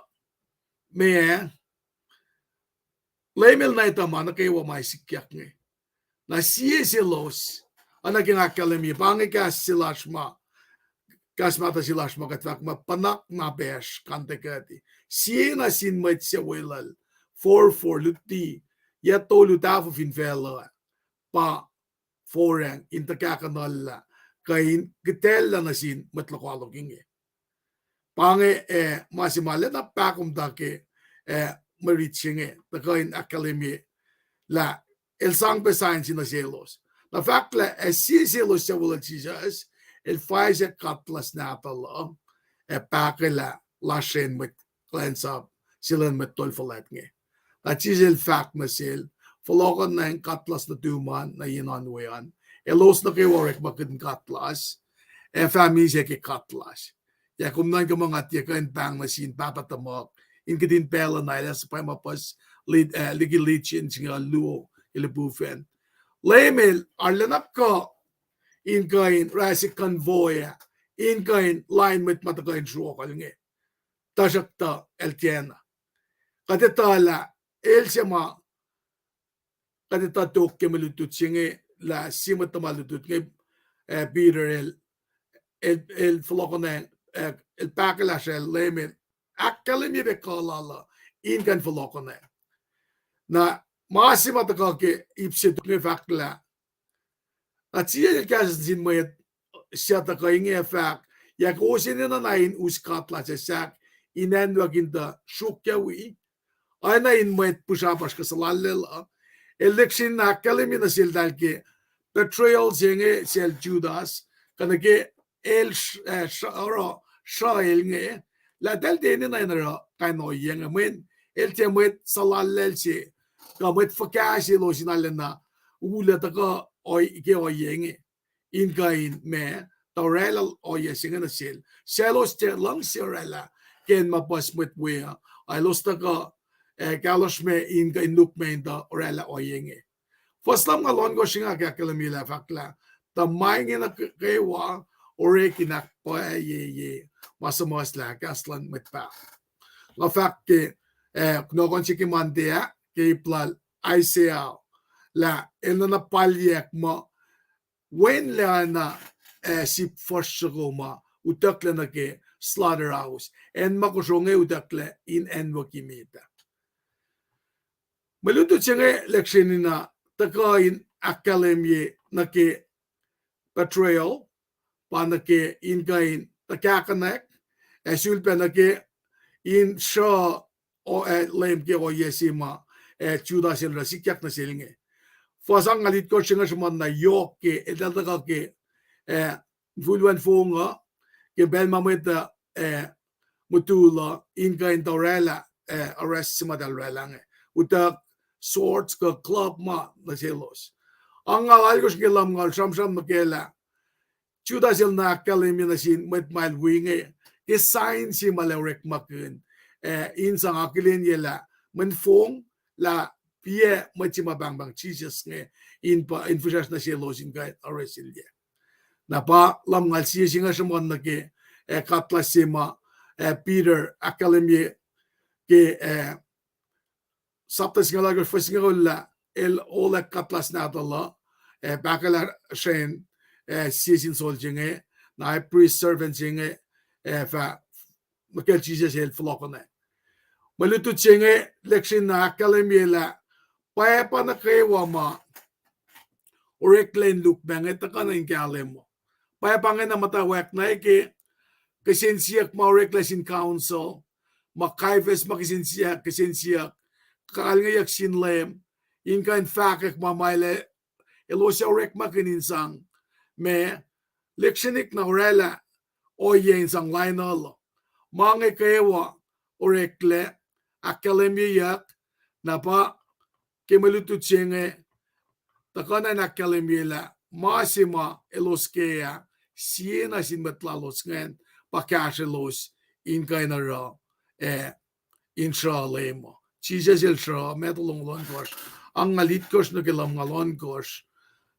Speaker 1: me lemel na itama na kayo may sikyak nge. Na siye silos anaging akalemi bangi ka silashma kasmata silashma katwak mapanak na besh kantekati. Siye na sinmait siya wilal 4 luti yato lutafo finfela pa forang intakakanala kain gitella na sin matlakwalo kinge pange masimale na pakum dake marichinge the kain academy la el sang science na selos na fakla si selos sa wala jesus el faise katlas natalo pakela lashen mit cleanse up silan met tolfalet nge na chisel fak na sel Folokan na yung katlas na tuman na yinanwayan. Elos na kayo warek bakit katlas. Family siya kay katlas. Ya kung na yung mga tiya ka yung bang masin papatamok. In kadin pela na ila sa pamapas ligi lichin siya luo ilibufen. Lemel arlanap ko in kain rasik convoy in kain line with matakain shuokal nge. Tasakta el tiena. Katetala el siya ma kadita tok ke malutut singe la simat malutut nge Peter el flokone el pakala shel lemen akkalemi be kalala in kan flokone na masima ta ke ipse nge fakla atia el kas din moyet siata ka inge fak ya ko sinena nain uskatla se sak inen waginda shukyawi ana in moyet pushapas ka salallela election na kalemi na sil dalke betrayal singe sel Judas kanake el shara shael nge la dal de na na kano yenga men el temet salalel se kamet fakasi lo sinalena ula ta ko oi ke o yenge in kain me torel o yesinga na sil selos te lang sirela ken mapas met we I lost ta ko galos me in kain look me da orela o yenge Faslam nga lon go singa ka kalamila fakla ta maingi na kewa ore kinak pa ye masamos la kaslan met pa la fakke no kon chiki mandia ke plal ICL la enna palyak mo wen la na si forsgo ma utakle na ke slaughterhouse en makoshonge utakle in enwakimita maluto chenge lectionina takain academy na ke betrayal pa na ke in kain takakanek sulpa na ke in sha o lem ke o yesima Judas el rasikyak na silinge fasang ngalit ko singa suman na yok ke edalaka ke vulwan fonga ke belmameta mutula in kain torela arrest sima dal relange utak swords ka club ma na selos ang algos ke lam ngal sam makela Judas el na kalemi na sin met mal winge ke sign si malawrek makun in sang akilin yela men fong la pie machima bang Jesus nge in fushas na selos in guide aresilye na pa lam ngal si singa samon na ke katla sima Peter academy ke saptas nga lagar fasing ulla el ola katlas na dalla bakala shen season sol jinge na priest servant jinge fa makel Jesus el flokone malutu jinge lection na academy la pa na kewa ma oreklen look banget ta kana inkalemo pa nga na matawak na ke kasensiyak ma oreklesin council makaifes makisensiyak kasensiyak kakal nga yak sinlem in kain fakek mamaile elosia rek makinin sang me lektionik na orela o yen sang lainalo mange kewa orekle akademiyak na pa kemelutu chenge takana na akademiyela masima eloskea siena sin metlalos ngen pakashelos in kainara inshallah Jesus el shra metalong lon kos ang ngalit kos no kelam ngalon kos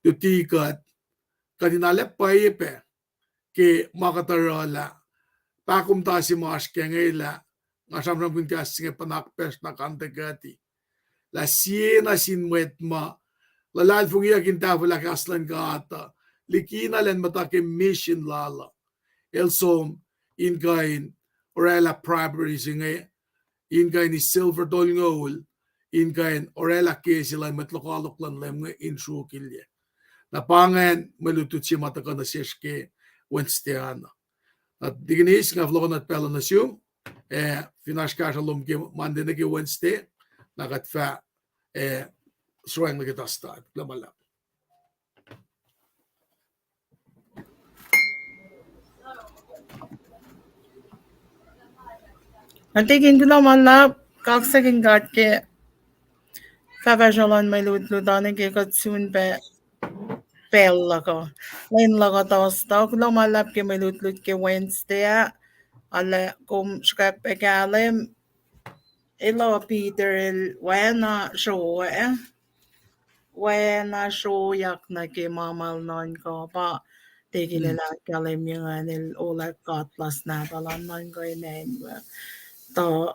Speaker 1: tutikat kadinale paipe ke makatarala pakum ta si mas kengela ngasam ram kuntas nge panak pes na kantegati la siena sin wetma la lal fungia kinta la kaslan gata likina len matake mission lala elsom in gain orela primary singe in gain is silver dol ngol in gain orela ke sila matlokalok lan lem in shukilye na pangen melutut si mataka na seske Wednesday ana at diginis nga vlogon at pelo na sium finaska shalom ke mande na ke Wednesday nagat fa sruang na kita start lamala
Speaker 2: Natigin ko naman na kaksaking gat ke kakajalan may ludludanin ke katsun pe pella ko. Lain laga tosta ko lumalap ke may ludlud ke Wednesday ala kum skak pe kalem ilo Peter wena show wena show yak na ke mamal non ko pa tigin nila kalem yung anil ulak katlas na talan non ko inenwa to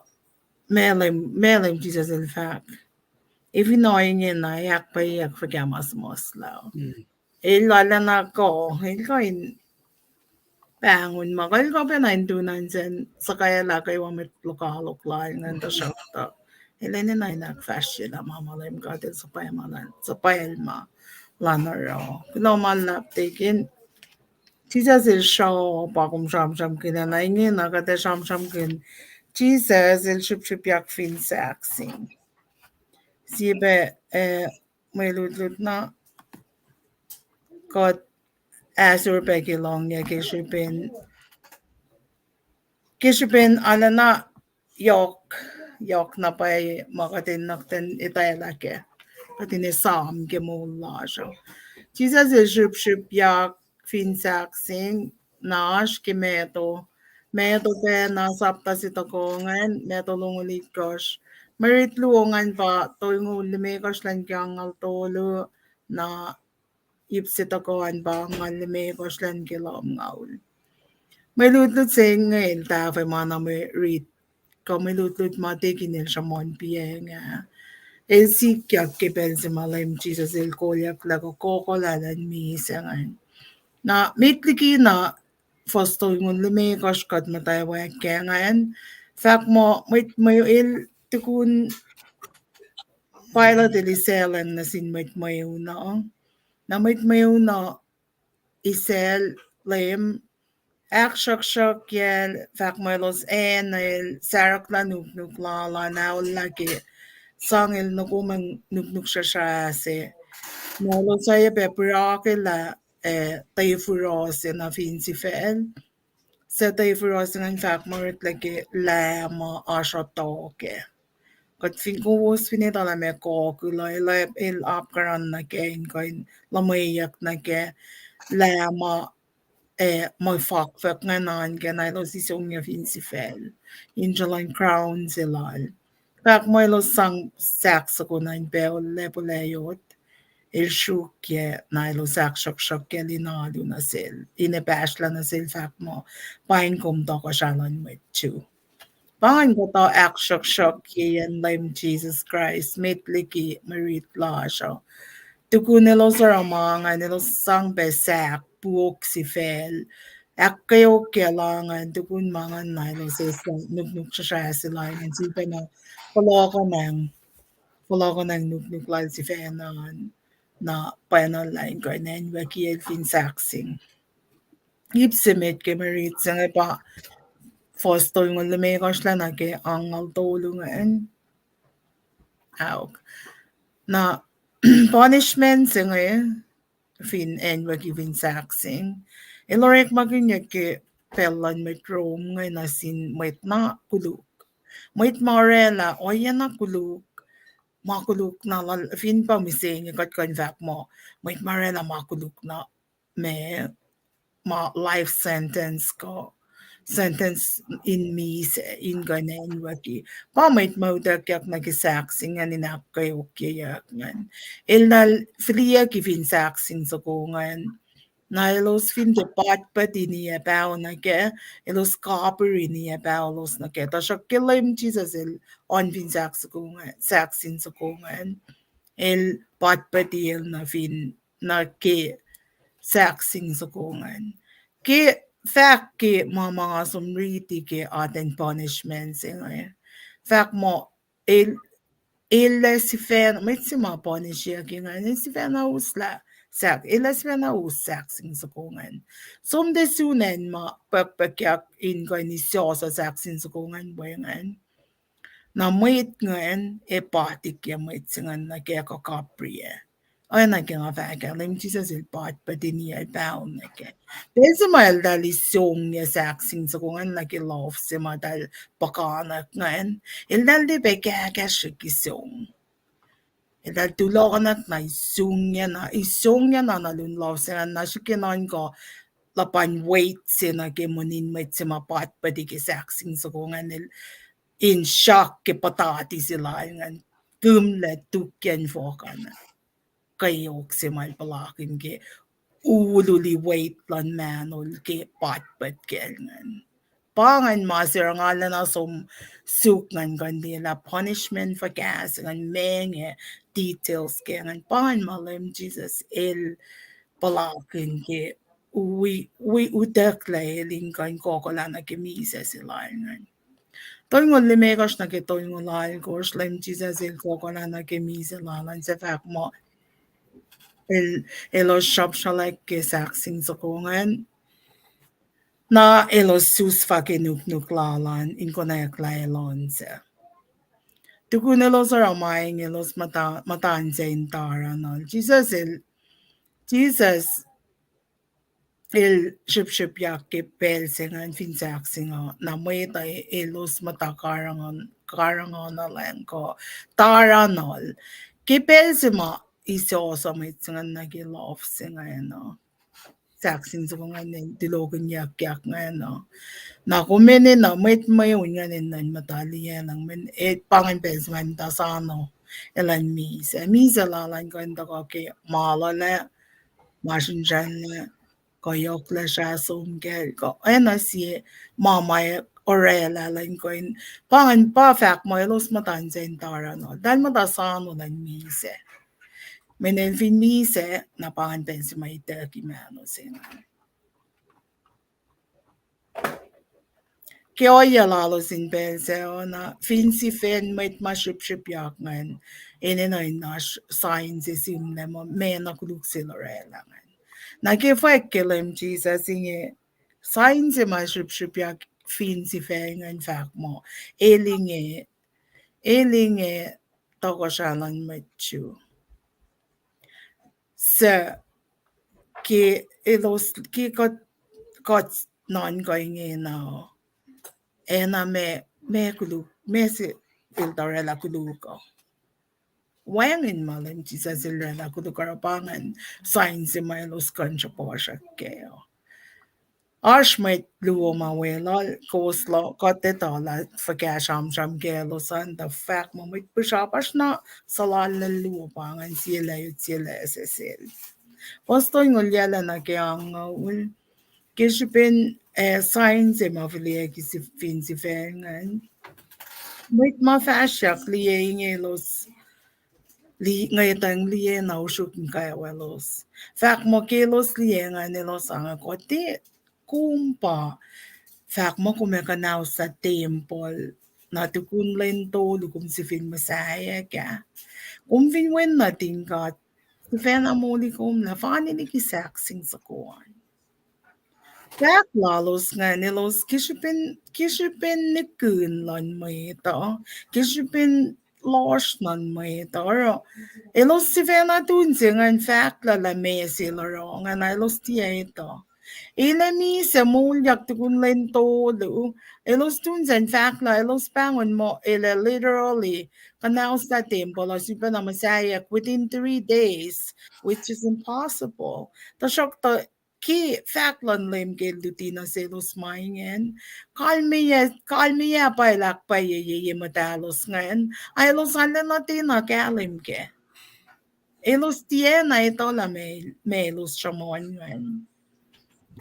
Speaker 2: melem Jesus in fact if you know yun na yak pa yak forgamas mosla ilala na ko ilkoin bangun magal ko pa 929 sen sakaya lakay wamit lokalok lang nanda siya ta ilene na inak fashion na mamalem ka din sa payamalan sa payalma lanaro kilo malap takin Jesus il show bagum sham kina na ingin na kate sham kin Jesus il ship yak fin saxing sibe may ludlud na got asur peki long ya kishipin ala na yok na pay makatin nakten itayalake katin sam ke mulla siya Jesus il ship yak fin saxing nash ki meto pe nasapta si takongan meto lungulit kosh merit luongan pa toyung ulimikos lang kyangal tolo na ipsi takoan pa ngal limikos lang kilom ngaul may lutlut sing ngayon ta fay mana may read ko may lutlut matikinil siya mon piye nga si kyak kipen si malayim Jesus il kolyak lago kokolalan miisangan na mitliki na fosto yung lumikos kat matayawag kaya ngayon fact mo may il tikun pilot iliselan na sinmait mayo na may mayo na isel lem akshak yel fact mo los el sarak la nuk la na lagi sangil nukumang nuk siya se Nolo saya bebrake la tayo furos na fin si fel. Sa tayo furos ng fact marit lagi la ma asya toke. Kat fin ko was finita la me ko kula il apkaran na ke in kain lamayak na ke la ma may fak nga nan ke na ilo si song niya fin si fel. Injalan crown silal. Fact mo ilo sang sax ako na in beo lepoleyot. Il sjukje nailo sakshok linalo na sil. Inebashla na sil fact mo. Pain kum to ko shalon with you. Pain ko to akshok yan lime Jesus Christ. Mitliki marit lasho. Tuku nilo sa ramanga nilo sang besak. Buok si fel. Ak kayo kailangan tukun mga nailo sa nuknuk siya sila. Sipa na wala ko nang nuknuk lang si Fenon na panonline ko na waki fin saxing. Ipsimit ke marit sa nga pa fosto yung lumikos lang na ke ang altulungan. Auk. na punishment ngayon fin and magiging saxing. Ilorek maginya ke pelan may chrome ngay na sin may na kuluk. May marela o yan na kuluk. Makuluk na fin pa mising kat konvak mo. May marela makuluk na may life sentence ko. Sentence in mise in ganen waki. Pamait mo da kyak nagisaksing nga ninak kayo kaya ngan. Ilnal fria kivin saksing sa kungan. Na ilos fin de pat pati niya bao na ke. Ilos coppery niya bao los na ke. Ta siya kilim Jesus il on fin saksing sa kungan. Il pat pati il na fin na ke saksing sa kungan. Ke fact ke mga sumriti ke ating punishments eh. Fact mo si fan may si mga punish ya ke nga si fan na usla sak si fan na saksing sa kungan. Som de sunen ma pagpagyak in ko ni sa saksing sa kungan boyangan. Na mait ngayon e patik ya mait singan na kaya ko kapri eh. Ay na kaya nga faka lim Jesus il pat pa din niya bound na kaya. Dahil mal dali song niya saksing sa kungan na love si ma dal pakanak ngayon. Il dal di ba kaya song. Il dal tulokanak na isong niya na nalun love siya na siya kinan ko lapan wait siya na kimunin mait si mapat pa di saksing sa kungan in shock ke patati sila ngan kumle tukyan fokan kayok si mal palakin ke ululi wait lan manol ke patpat ke ngan pangan masir ngala na som suk ngan kandila punishment for gas ngan menge details ke ngan pangan malim Jesus el palakin ke we udak la elin kan kokola na kemisa sila ngan Toingon limekas na ke toingon lain kors lem Jesus el kokona na ke mise lalan se fak mo elos shop shalek ke saksing sa kongan na elos sus fa ke nuk lalan in konak lailon se. Tukun elos aramaing elos matan se intara no. Jesus el ship yak ke pel singan fin saksinga na may tay elos karangon na lang ko taranol ke pel sima iso sa may singan nagilove singa no saksin sa nga nin dilogan yak nga no na kumene na may nga nin matali yan ang men pangin pes man tasano elan misa lalan ko enda ko ke malala Washington koyokla siya sumgel ko. Ayun na si mama orela lang ko in pangan pa fact mo ilos matan sa intara no. Dahil matasano lang mise. Menen fin mise na pangan pensi may turkey mano sina. Kyo ya lalo sin pense na fin si fen may maship yak ngan. Ine na signs isim na mo me na kuluk sila rela ngan. Nagifai kilem Jesus inge signs e maship yak fin si fen ngan fak mo. Elinge toko siya lang machu. So ki ilos ki got non going in now. Ena me kuluk me si ildarela kuluko. Wangin malam Jesus ilrela kulukarapangan signs e mailos kancha po siya keo. Ash might luo mawelol koslo kote tola fakasham gelo san the fact mo mit pushapas na salala luo pangan sila esesil. Posto ngulyala na kaya nga ul kishipin signs e mafilia kisipin si fengan. Mit mafashak liye ngelos ngay tang liye na usuk kaya welos. Fact mo kilos liye nga nilos ang kote kumpa. Fact mo kumekanaw sa temple na tukun lento lukum si fin masaya ka. Kung finwen natin ka, si fan amuli kum na fanili kisaksing sa kuwan. Fact lalos nga nilos kishipin nikun lan mo ito. Kishipin lost non may toro. Elos si Vena tunzing en fact la me silorong and I lost ito. Ilami sa mulyak tukun lento lu. Elos tunzing fact la elos pangon mo ele literally kanaos na tempo la si na masaya within 3 days, which is impossible. The shock to ki faklan lem ke lutina selos maingen. Kalmiya pa ilak pa ye matalos ngayon. Ay los halen natin na kalim ke. Elos tiena ito la me los chamon ngayon.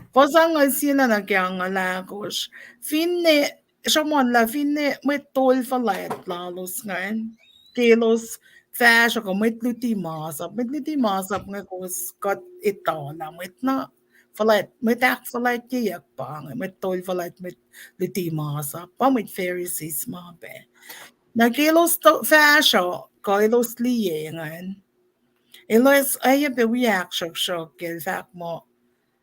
Speaker 2: Posang sila na kaya nga lagos. Finne, chamon la finne may tol falayat lalos ngayon. Kilos fashion ko may luti masap. May luti masap nga kos kat ito na may na falayat. May tak falayat kiyak pa. May tol falayat may luti masap. Pa may Pharisees mabe. Na kilos fashion ko ilos liye ngayon. Ilos ay bewiyak shok el fak mo.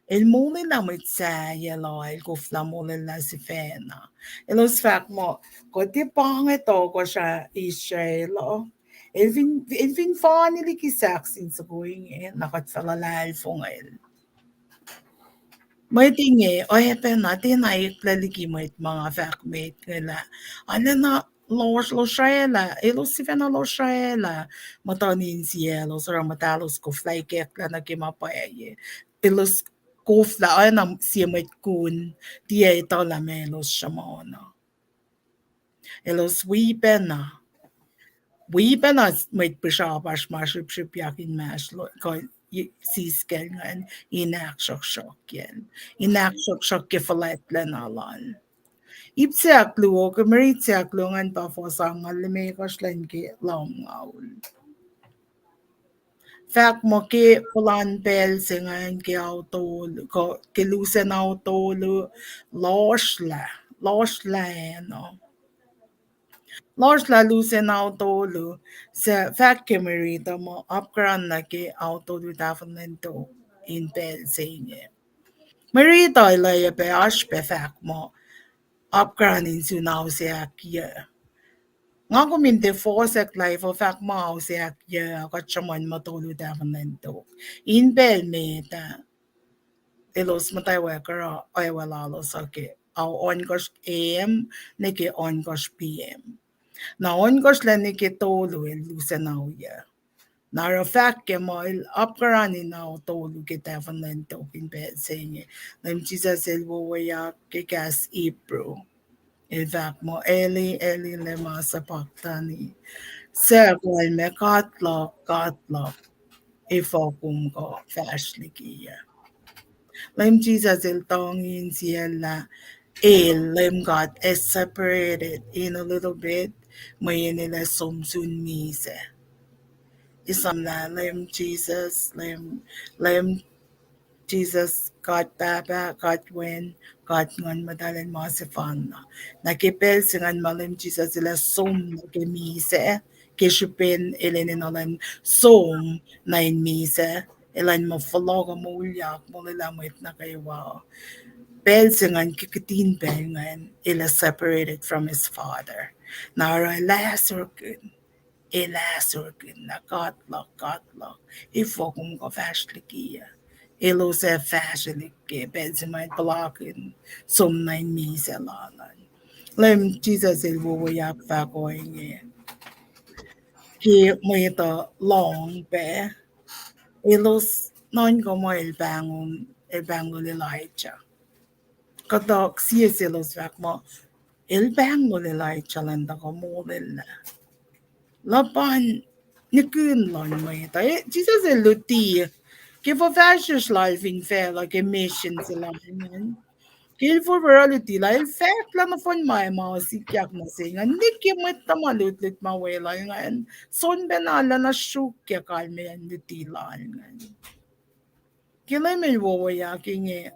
Speaker 2: Il muli la mitsaya lo el kufla muli la si fena. Ilos fak mo, ko ti pangito ko siya isya lo. Elvin fani li kisak sin sa going eh, nakat falalal fong el. May tingi, o hepe natin ay plaliki mo it mga fakmate nila. Ano na, lo shayela, ilos si fena lo shayela. Matanin siya, lo sara matalos ko fly kek la na kimapaye. Ilos kufla ay na siya may kun, tiya ito la melos siya mo na. Ilos wipen na may pishapas masip yakin maslo, ko siskel ngan inaksok yan. Inaksok kifalet lenalan. Ipsiak luo, kumaritsiak luongan pa fosangal limekos len ki long ngaul. Fak mo ki pulan pel singan ki auto ko ki lusen auto lu losh la no. Losh la lusen auto lu sa fak ki merita mo upgrade na ki auto lu tafamento in pel singe. Merita ilaya pe ash pe fak mo upgrade in sunaw siya kiya. Nga kuminte fosek life of fak mau siya kiya kachaman matulu tafamento. In pel meta ilos matay wekara ay wala lo sake. Au on gosh AM niki on gosh PM. Na on gosh la niki tolu el lusenaw ya. Nara fact ke mo il upkarani na tolu ke tafamento in pel senye. Nam Jesus el waya ke gas ipro. In fact mo eli lema sa paktani. Sa kwal me katlok. Ifo kum ko fashli kiya. Lem Jesus el tongin siya lem God is separated in a little bit. May nila sumsun mise. Isam na lem Jesus God baba, God win, God ngon madalan mo si Fana. Nakipel singan malim Jesus ila sum nakimise. Kishupin ilininalan sum na in mise. Ilan mo faloga mo ulyak mo lilamit na kayo wow. Belsingan kikitin bengan ila separated from his father. Nara ilasurkun na katlok. Ifokung ko fashlikia. Ilo se fashlike belsimay palakin sum nain mi se lalan. Lem Jesus ilwuwayak fakoing e. Ki mo ito long be. Ilos non ko mo ilbangon Elijah. Katok siya silos vak mo ilbang mo nila chalanda ko mo nila. Lapan nikun lon mo ito. Jesus luti. Kifo fashion life in fair like a mission sila yan. Kifo reality life fact lang na fon may mga sikyak na singa. Niki mo ito malutlit mawela yan. Son benala na shukya kalme yan luti lang yan. Kilay may wawayaking eh.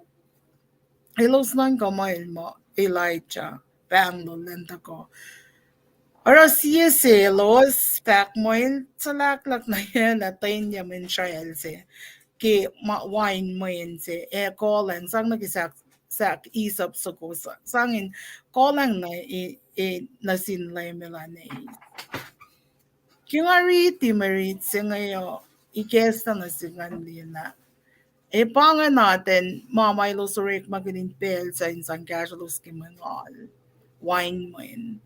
Speaker 2: Ilos nang kamail mo, Elijah, Bangalore lenta ko. Ora siya se los pak moil salaklak na yan at tayo niya min siya se. Ki wine mo yun se. Kolan, sang nagisak isap sa kusa. Sangin, kolang na nasinlay mila na Kingariti maritsi ngayon, ikesta na singanlina. E pangan natin, mamay lusurik maginin pel sa insang casualus kimangal. Wine mo in.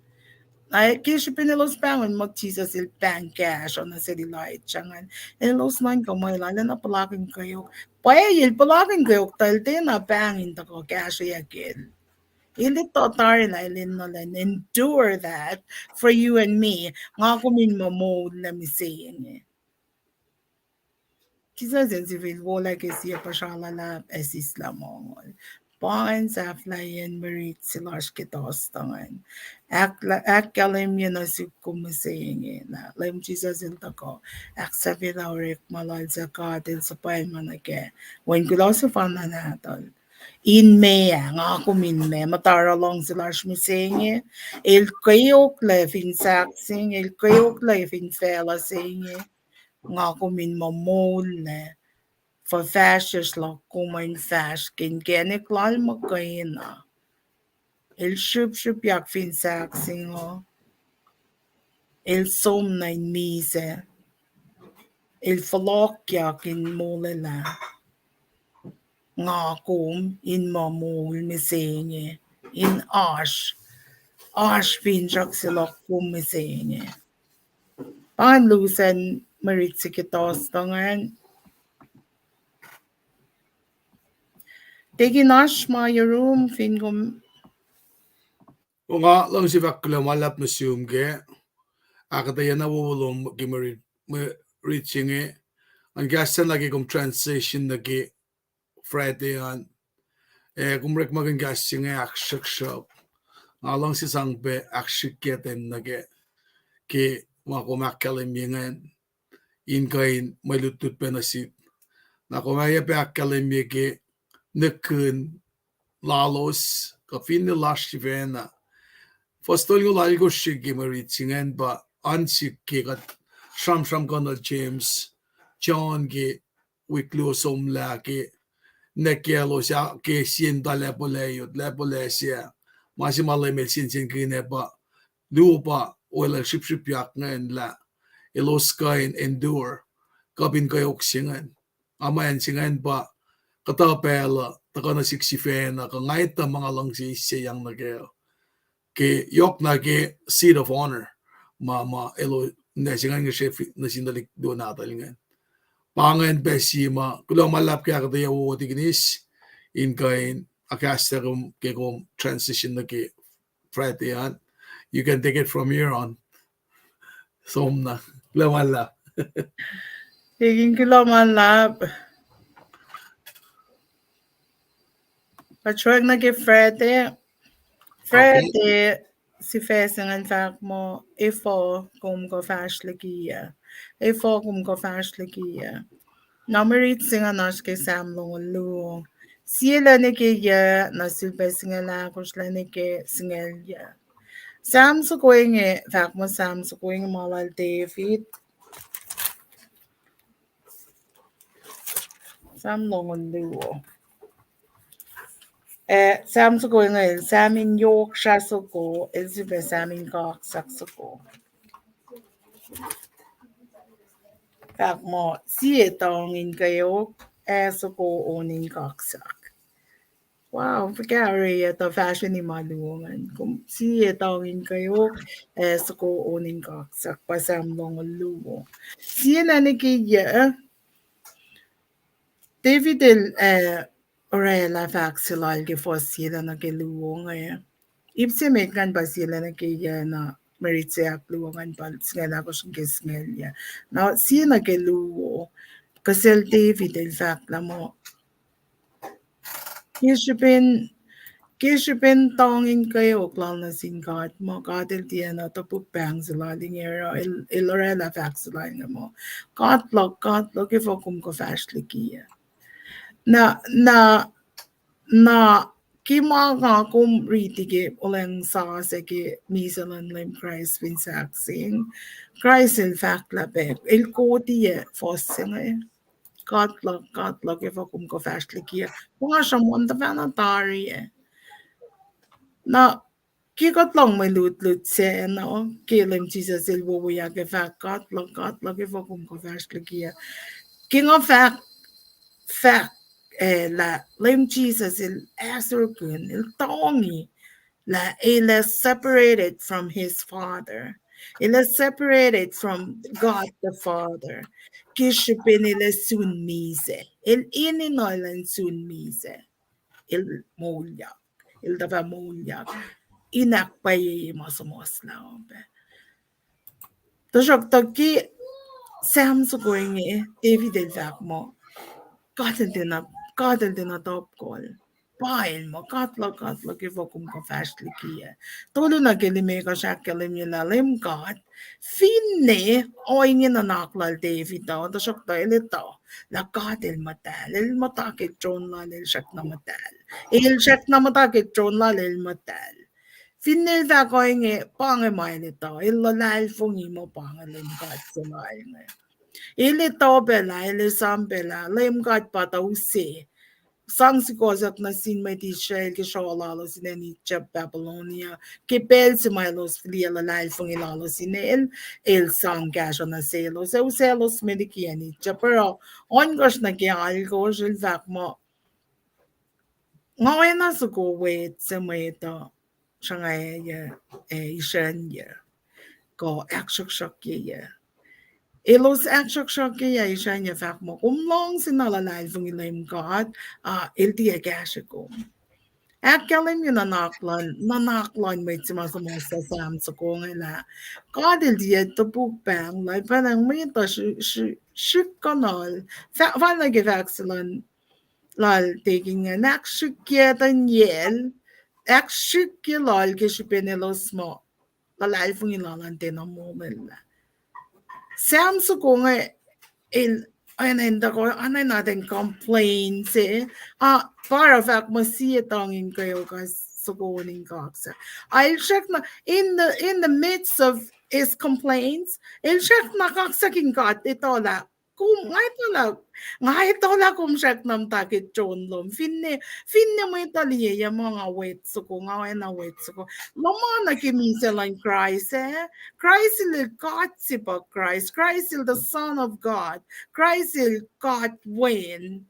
Speaker 2: Ay, kisyo pinilos pangan magchisa sil pan cash o na sili light changan. E los nan kamay lala na palaking kayo. Payil palaking kayo talte na pangin tako cash yakil. Hindi to tarila ilin no lan endure that for you and me. Nga kumin mo na mi saying eh. Kizazenzivel wola kesia pashalala es islamongol. Pons aflayen merit silash kitostangan. Akalim yun na si kumasaying na. Lim Jesus il tako. Aksapit aurik malal sa katil sa paymanake. When kulosofan na natol. In mea nga kumin me matara long silash misaying. Il kayok lefin saksing. Il kayok lefin fela saying. Nga kumin mamole for fashes la kumain fash kin genik lal magkaina. Il shup yak fin saksingo. Il som na in mise. Il falokya kin mole la. Nga kum in mamul misenye. In ash. Ash fin jak sila kum misenye. Panlusan maritsikitos tangan. Teginash ma your room fin gum.
Speaker 1: O nga lang si Vakula malap na siyumge. Akataya na wulong reaching eh. Ang gasan lagi kong transition lagi Friday on. Kumrek maging gasing eh akshak shop. Along si sangbe akshik keten nage. Ki makumakalim yungan. In kain malutut penasit. Na kumaya pe akalim yagi. Nakun lalos. Kafin ni lashi vena. Fastol yung lalgo shigi maritsingan ba ansik kikat sham Donald James John ki wiklo somla ki nekielo siya ki sienta lepole siya masi malemel sin kine ba lupa wala ship yak ngayon la ilos kain endure kabin kayo oksingan amayan singan ba katapela takana siksifena ka ngayt na mga lang siyang nageo ke yok na ke seat of honor ma elo nasingan nga chef na sinalik do natalingan pangan besima kulo malap kaya kada yawo tignis in kain akasterum ke kom transition na ke Friday yan you can take it from here on somna kulo malap
Speaker 2: Tiging kilomalap. Pachuag na kay Friday. Friday, si Fesengan fak mo, ifo kum ko fash lagiya. Ifo kum ko fash lagiya. Namarit singa nash kay Sam lu. Sila ni kaya na silpe singa la kusla ni kay singelya. Sam sa kuwing fak mo Sam sa kuwing malal David. Sam lu. Sam sa kuwing ngayon, Samin York siya sa ko, silpe Samin kaksak sa ko. Fak mo, siya tongin kayo, sa ko onin kaksak. Wow, pagkari ito fashion ni Malungan. Kung siya tongin kayo, sa ko onin kaksak, pasamlong lumo. Siya na nakiya, David Orella fak sila algifos sila nakiluwo ngayon. Ipsimekan ba sila nakiya na meritseak luwangan pa sila ko siyang kisngelya. Now, siya nakiluwo, kasi David, in fact, na mo, Kishipin tongin kayo klang na singkat mo katil tiyan na tapupang sila lingero ilorela fax sila nga mo katlog if akum ko fast likiya na kima nga kum ritike uleng sa seke misalan lim Christ bin saksing Christ in fact labek il koti fossing katlog if akum ko fast likiya kung nga siya mo ang tafanatari na Kigot lang may lut se no kilem Jesus il wo ya ke fa got lo ke fo kum ko vers kia king of fact la lem Jesus il asur kun il tongi la il is separated from his father. Il is separated from God the Father. Kishipin il sun mise. Il ini no il sun mise. Il mulja. Il dava mulja. Inakpaye masomosla. Tashok toki Sam så going David el mo. Gaten dina top call. Pain mo katla ke vokum ko fastly kia. Tolo na gelime ka shakelim yula lim gat. Finne oingin na naklal David daw. Tashok to ilito. La gatel matal. Il matakit John la il shak na matal. Il shak na matakit John la il matal. Finne da going pange mainito. Illa lal fungi mo pange lim gat sumay Ili tobela, ili sambela, lem gat pata use. Sang si kozak na sin may di Israel ki sholalo sineni cha Babylonia. Ki pel si Milos flia la lail fung ilalo sinel. El sang gasho na selos. E uselos medikiani cha. Pero on gosh na ki algos il vak mo. Ngayon na sa ko wait sa may ito. Siya nga isyan ya. Ko akshak shak ya. Elos akshak shaki ya ishan ya fak mo kumlong sinalalay fung ilim God ildi agashiko. Akalim yun nanaklan may simasamosa sam sa kong ila. God ildi ito bukbang lai parang may ito shikanol. Fan lagi vaxilan lal taking an akshikyatan yel. Akshikylol kishipinelos mo. Lalay fung ilalante na mo nila. Sam sa ko nga enda ko anay natin complaints para fact masiya tangin kayo kas sukunin kaksa. I'll check na in the midst of his complaints, I'll check na kaksaking kat ito la kung nga ito la kung check nam takit chonlom finne mo italiye yung mga wet suko nga na wet suko lama na kimisa lang Christ Christ is God sipa Christ is the Son of God Christ is God when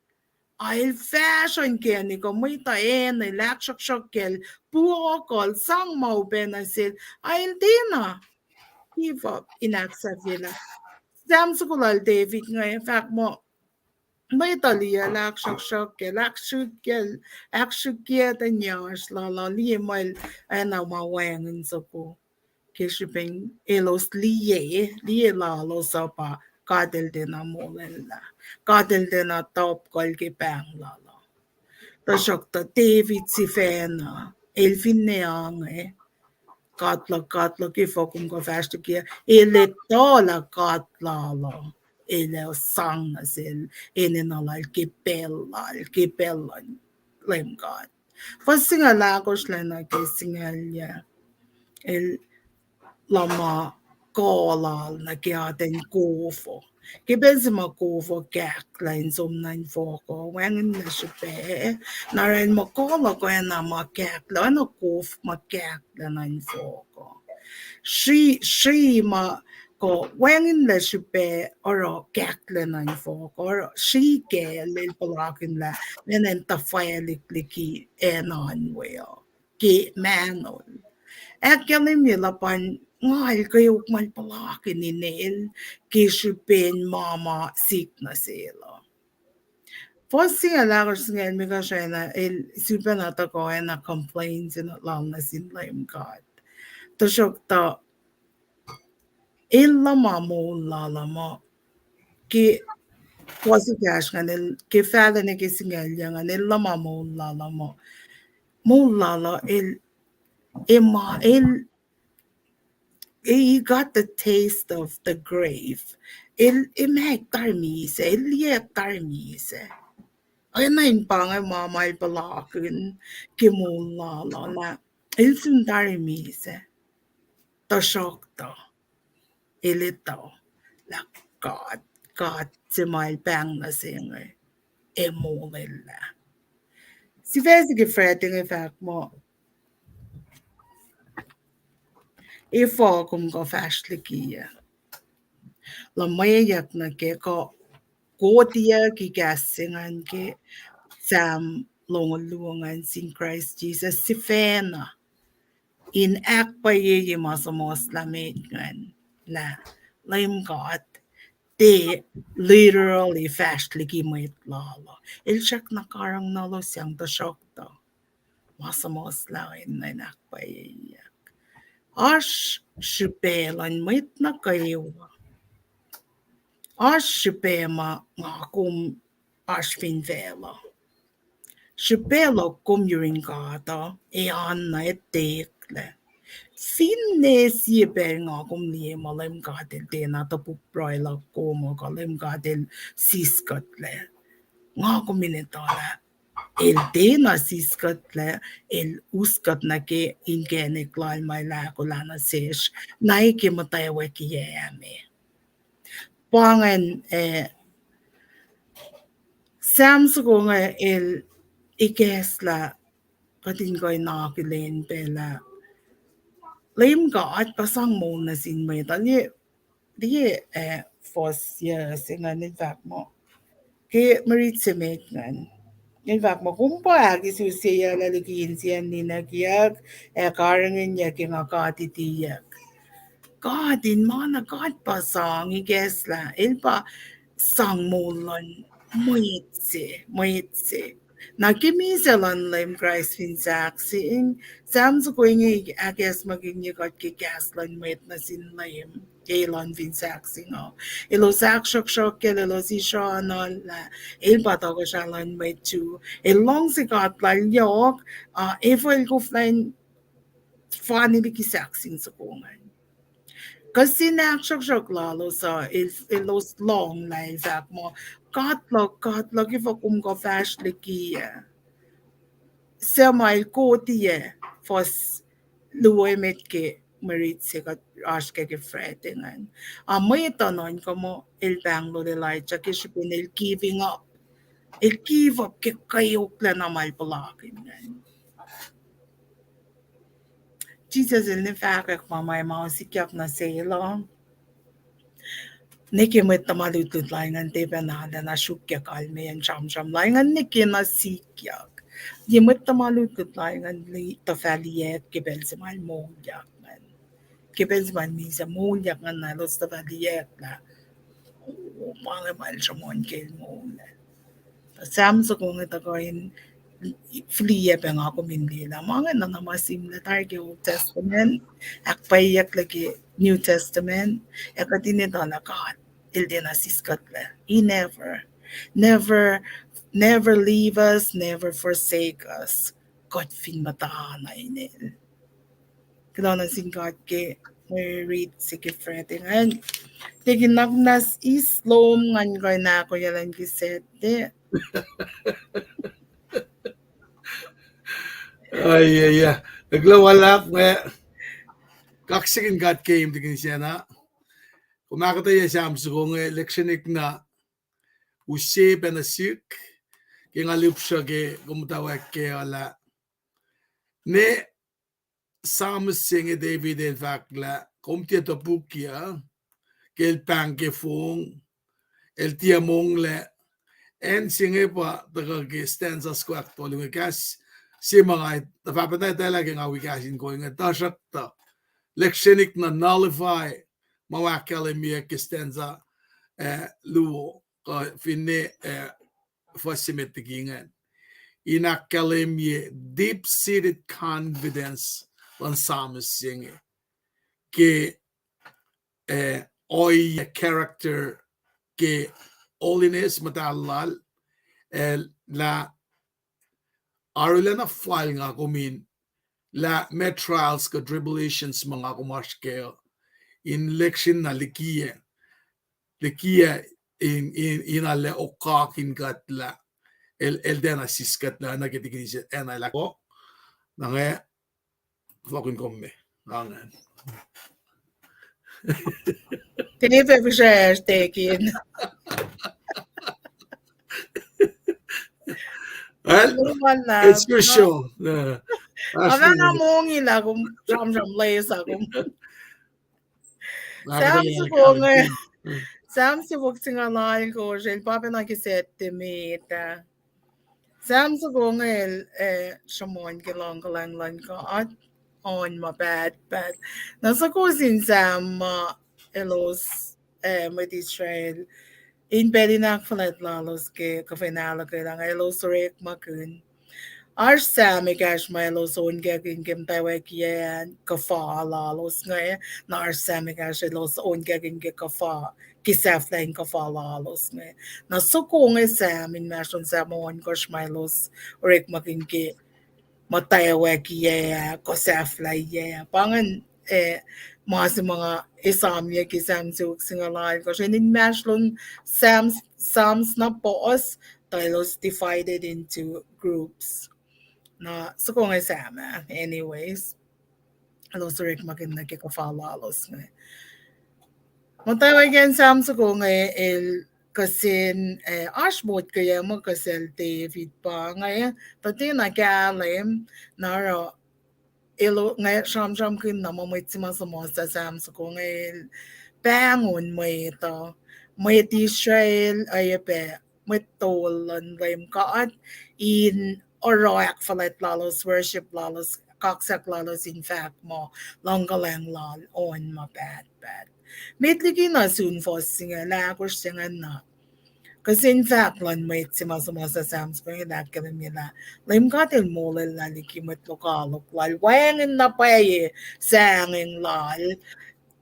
Speaker 2: I'll fashion keni ko may taen ay lakshak shakel puokol sang mau benasil I'll dina give up inaksa vila Sam sukulal David nga in fact mo may talia lakshak shakel lakshak den yars la limal ana mawangin sa ko kishipin elos liye la lo sa pa kadel din na molella kadel din na top kol ki pang la Tashok ta David si fena elfin ne ang katla ki fokum ko fast ki ele tola katla lo ele sang na sil ene na lal ki pel lem God Pasinga ko sila na kisingal ya el lama kolal na kiaten kofo. Kibezima kofo kaklein som nain foko. Wangin na sipe. Narain mo kola ko na makakla. Ano kof makakla nain foko. She ma ko wangin na sipe oro kakla nain foko. Oro she ke lil palakin la. Nenen tafayalikli enan weo. Ki manol. Aquela lapan ngai kayo malpalaki ni Neil kishipin mama sick na sila. Fosi alagos nga mika siya na super na to ko na complaints na lang na sinlaim God. To syok ta illa mamo lala mo ki fosi cash nga nil ki fada ni kisingal nga nila mamo lala mo lala he got the taste of the grave. Il meg tarmise, il liep tarmise. Ay na yung pangay mamay palakin, kimulala na, il sin tarmise. Tashok to, ilito, la God, si may pang na singer, emulila. Si Fesi ki freting effect mo, Ifo kum go fashlikia. La mayak na ke ko gotia ki gasingan ke sam luongan sin Christ Jesus si fena. In act pa ye masamos lamit ngan la lame God. They literally fashlicky moit lalo. Il check na karang nalo siyang to shock to. Masamos lain na inak pa ye. Ash shipelan moit na kayo. Ash shipema nga kum ash fin vela. Shipelo kum yuring gata e an na etekle. Finne siebe nga kum liye malem gatel te na tapu proila como kalem gatel siskatle. Nga kum minetala. El te na siskatle el uskat na ke ingene klal mai la kulana sesh na ke matayawe ki yame. Pangan Sam's ko nga el ikesla kating ko'y nakakilain pela layim ka at pasang mo na sin may tali di first year singan in fact mo ke marit si mate ngan in fact mo kung pa gisu siya lalikin siya ni nagyag karangin niya kinakatitiyak God in mana God pasang ikesla el pa sang molon moitse nakimisalan lim Christ finsaksi in Sam's going I guess maging you got kikaslan wait na sin lim Elon finsaksi no ilo shok ilo si Sean la il pato ko siya lan wait to ilong si got lan yok if will go flying funny bikisaksing sa kungan kasi nakshok lalo sa ilos long life mo katlog if akum ko fast liki semi kotie fos luwe met ke marit se ka aske ke fretingan may tanon ko mo il banglo de light cha kisipin il giving up il give up ke kayo na mal palakin Jesus il ni fakak mamay mga sikyak na sila Niki mo tamalutut laingan te penada na shukya kalme yan cham laingan niki na sikyak. Di mo tamalutut laingan li tafaliyet kibel sa mal molyak man. Kibel sa mal misa molyak nga na los tafaliyet na. Mga mal siya mon kil mo na. Sam sa kung ito koin flee pa nga ako mindila. Mga na namasim na targe Old Testament. Akpayak lagi New Testament. Ekatinito na God. Ildina siskatle. He never leave us, never forsake us. God fin matahana inil. Kailangan sing God ke may read si Kifrete ngayon. Tiginagnas islom ngan ko na ako yalan kisete.
Speaker 1: Ay. Naglawalak nga. Kaksikin gat game tigin siya na. Kumakata ya siya amso nga elektronik na usip na sik. Kaya ngalup siya ke kumutawag ke wala. Ne samus singe David in fact la kumtiya to bukya. Ke el panke fong. El tiamong le. En singe pa taga ke stanza squat to lumikas. Si mga napapatay talaga nga wikasin ko nga tasyak ta. Lektionik na nullify mawakala kistenza luo finne fasimetigingen inakalemie deep-seated confidence lan samus singe ke oi character ke holiness matalal la arula na file nga kumin la met trials ka tribulations mga kumashke in lection na likia in alle okakin katla el dena siskat na nagitigis en ala ko nange fucking komme nange
Speaker 2: Tinipe ko siya taken.
Speaker 1: Well, it's your show.
Speaker 2: Aba na mong ila kung siyam lay sa kung Samse gånger Samse vuxinga lain ko el papa na kisette meta. Samse gånger shamon gelong galang lang ko at on my bad. Nasa ko sin sam elos med Israel in pedinak falet lalos ke kafinala ke lang elos rek makun. Ar Sam gash Milo son gagin gim tawe kian kafa la los ngay na ar Sam gash los on gagin ge kafa kisaf lain kafa la los ngay na suko ngay Sam in mason Sam on gosh Milos rek makin ge matayawe kiya kasaf la ya pangan mas mga isam ya kisam suk singalay gosh and in mason Sam's na poos talos divided into groups na så går jag samma anyways alltså så räcker man inte kan falla alls nej men tayo again sam så går jag el kasi ashbot kaya mo kasi David pa ngayon pati na kalim na ilo ngayon sham kin na mo sa sam so går jag bangon mo ito mo Israel ay pe mo tolan lem ka in Oroyak falet lalos worship lalos kaksak lalos in fact mo longgalang lal on ma bad. Medligi na soon for singer la ko singa na. Kasi in fact lan may sa Sam's ko yung nagkaroon nila. Lim katil mo la likimot lokalok lal. Wangin na pa sanging lal.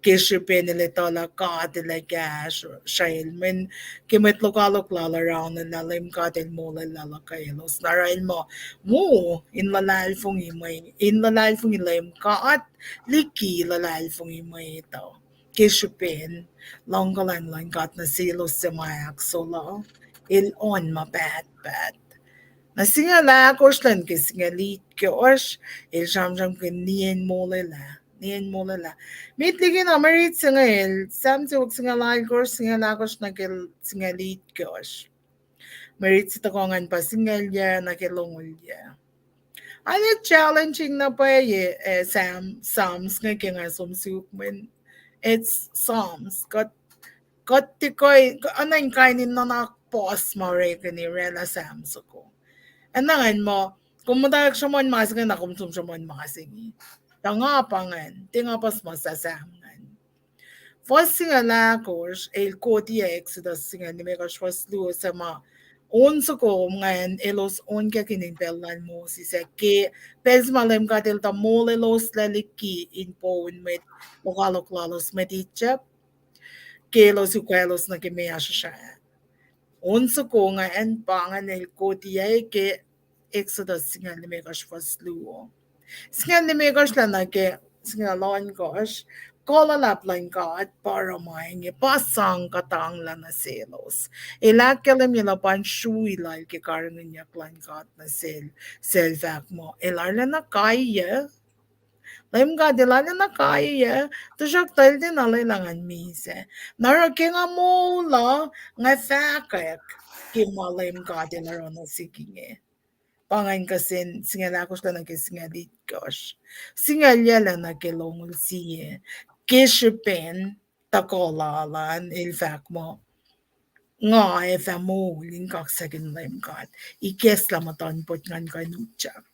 Speaker 2: Kishipin nila la katila gash shail men kimit lokalok lala round na lim katil mo lala kailos narain mo in lalal fong ilayim kaat liki lalal fong imay ito kishipin longgalan lang kat na silos sa mayak solo il on ma bad nasingala ko slan kisingalit ko il shamsham kinien mo lala niyan mo lala. Mitligin na marit sa ngayon, sam si wag singalay ko, singalakos na singalit ko. Marit sa takongan pa singalya, nakilungulya. Ano challenging na pa Psalms nga kaya sumsukman. It's Psalms. Got tikoy, ano yung kainin na nakpos mo rin ni Rela Psalms ko. Anangan mo, kung madalag siya mo masagin na kumsum siya mo masagin. Tangapangan, tingapas masasangan. First singa lakos, el kodia exodus singa ni mekas was luo sa ma unso ko ngayon elos on ka kinimpelan mo si sa ke pes malem ka del ta mole los laliki in po met lokalok lalos metitchap ke los ukwelos na kimea siya. Unso ko ngayon pangan el kodia ke exodus singa ni mekas was luo. Singa ni megas lang nage singa lawan gosh kola laplan ka at para maing pasang katang lang na selos. Ilakalam nila pan shui lal ke karangan niya klan ka at na selfak mo. Ilarla na kaya. Laim ka dilala na kaya. Tusak tal din alailangan mise. Nara nga mo la nga fakak. Kimalim ka dilaro na siginge. Pangan kasi singalakos lang nagkisingalit gosh. Singalya lang nagkilongol siye. Kishipin, takolalan, ilfak mo. Nga mo, lingkak sa kinlaim kat. Ikes lang matanpot ngan kanutsak.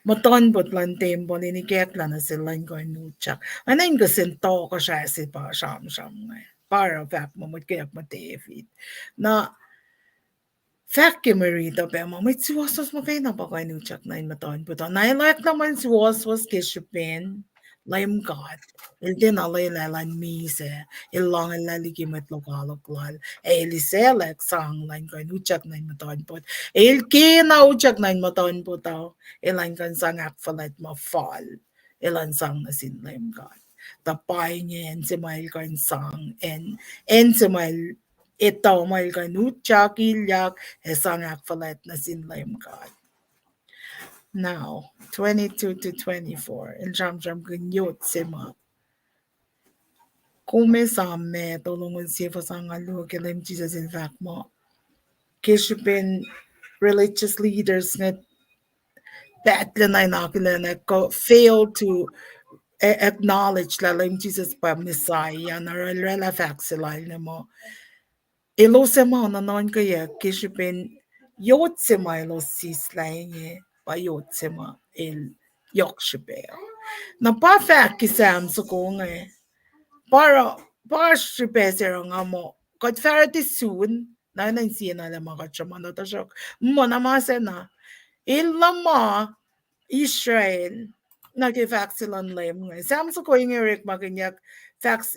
Speaker 2: Matanpot lang tempo, linikek lang na sila kanutsak. Anayin kasi to ko siya si pa siyam nga. Para fak mo, matkayak matefit. Na, Fact marito pe mo, may siwasos mo kayo na ba kayo nutsak na matawan po to. Nailak naman siwasos kishipin, laim God. Il din alay lalan mise, ilang lalikimat lokalokal. Eliselek sang lain kayo nutsak na matawan po. Il kina utsak na matawan po to. Ilan kan sang akfalat ma-fall. Ilan sang na sin laim God. Tapay niya si Mail kan sang and si Mail ito may kanutsak ilyak esangak falet na sinlaim God. Now, 22 to 24. In jam ganyot sima. Kume samme tulungan siya fasangalu kilim Jesus in fact mo. Kishipin religious leaders nga battle na inakila na fail to acknowledge la lim Jesus pa Messiah na rela faxilal na mo. Ilo se mo na non kaya kishipin yot se ma ilo sislaye pa yot se ma il yokshipe. Na pa fact kisam sa kong para shipe sira nga mo. Kat ferity soon na nansiya na lang mga katsama na tasok. Mo na masa na. Ilama Israel nag-faxilan lem nga. Sam sa ko yung Eric maganyak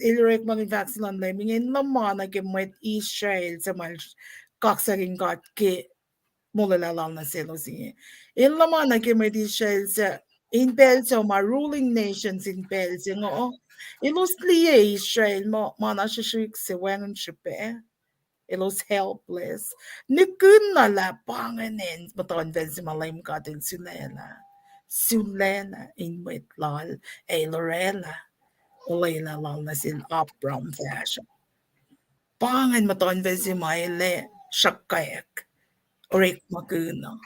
Speaker 2: Eric maging faxilan lem ngin lama nag-met Israel sa mal kaksaring kat ke mulalal na sila siya. In lama nag-met Israel sa in pel sa mga ruling nations in pel sa nga ilos liye Israel mo mana siya si wengan siya it was helpless. Nikun na la panganin baton ven si malayim katin sulela. Sulela in wait lal e lorela. Ulayla lal na sin upram fashion. Pangan maton ven si mayle shakayak. Orik makuna.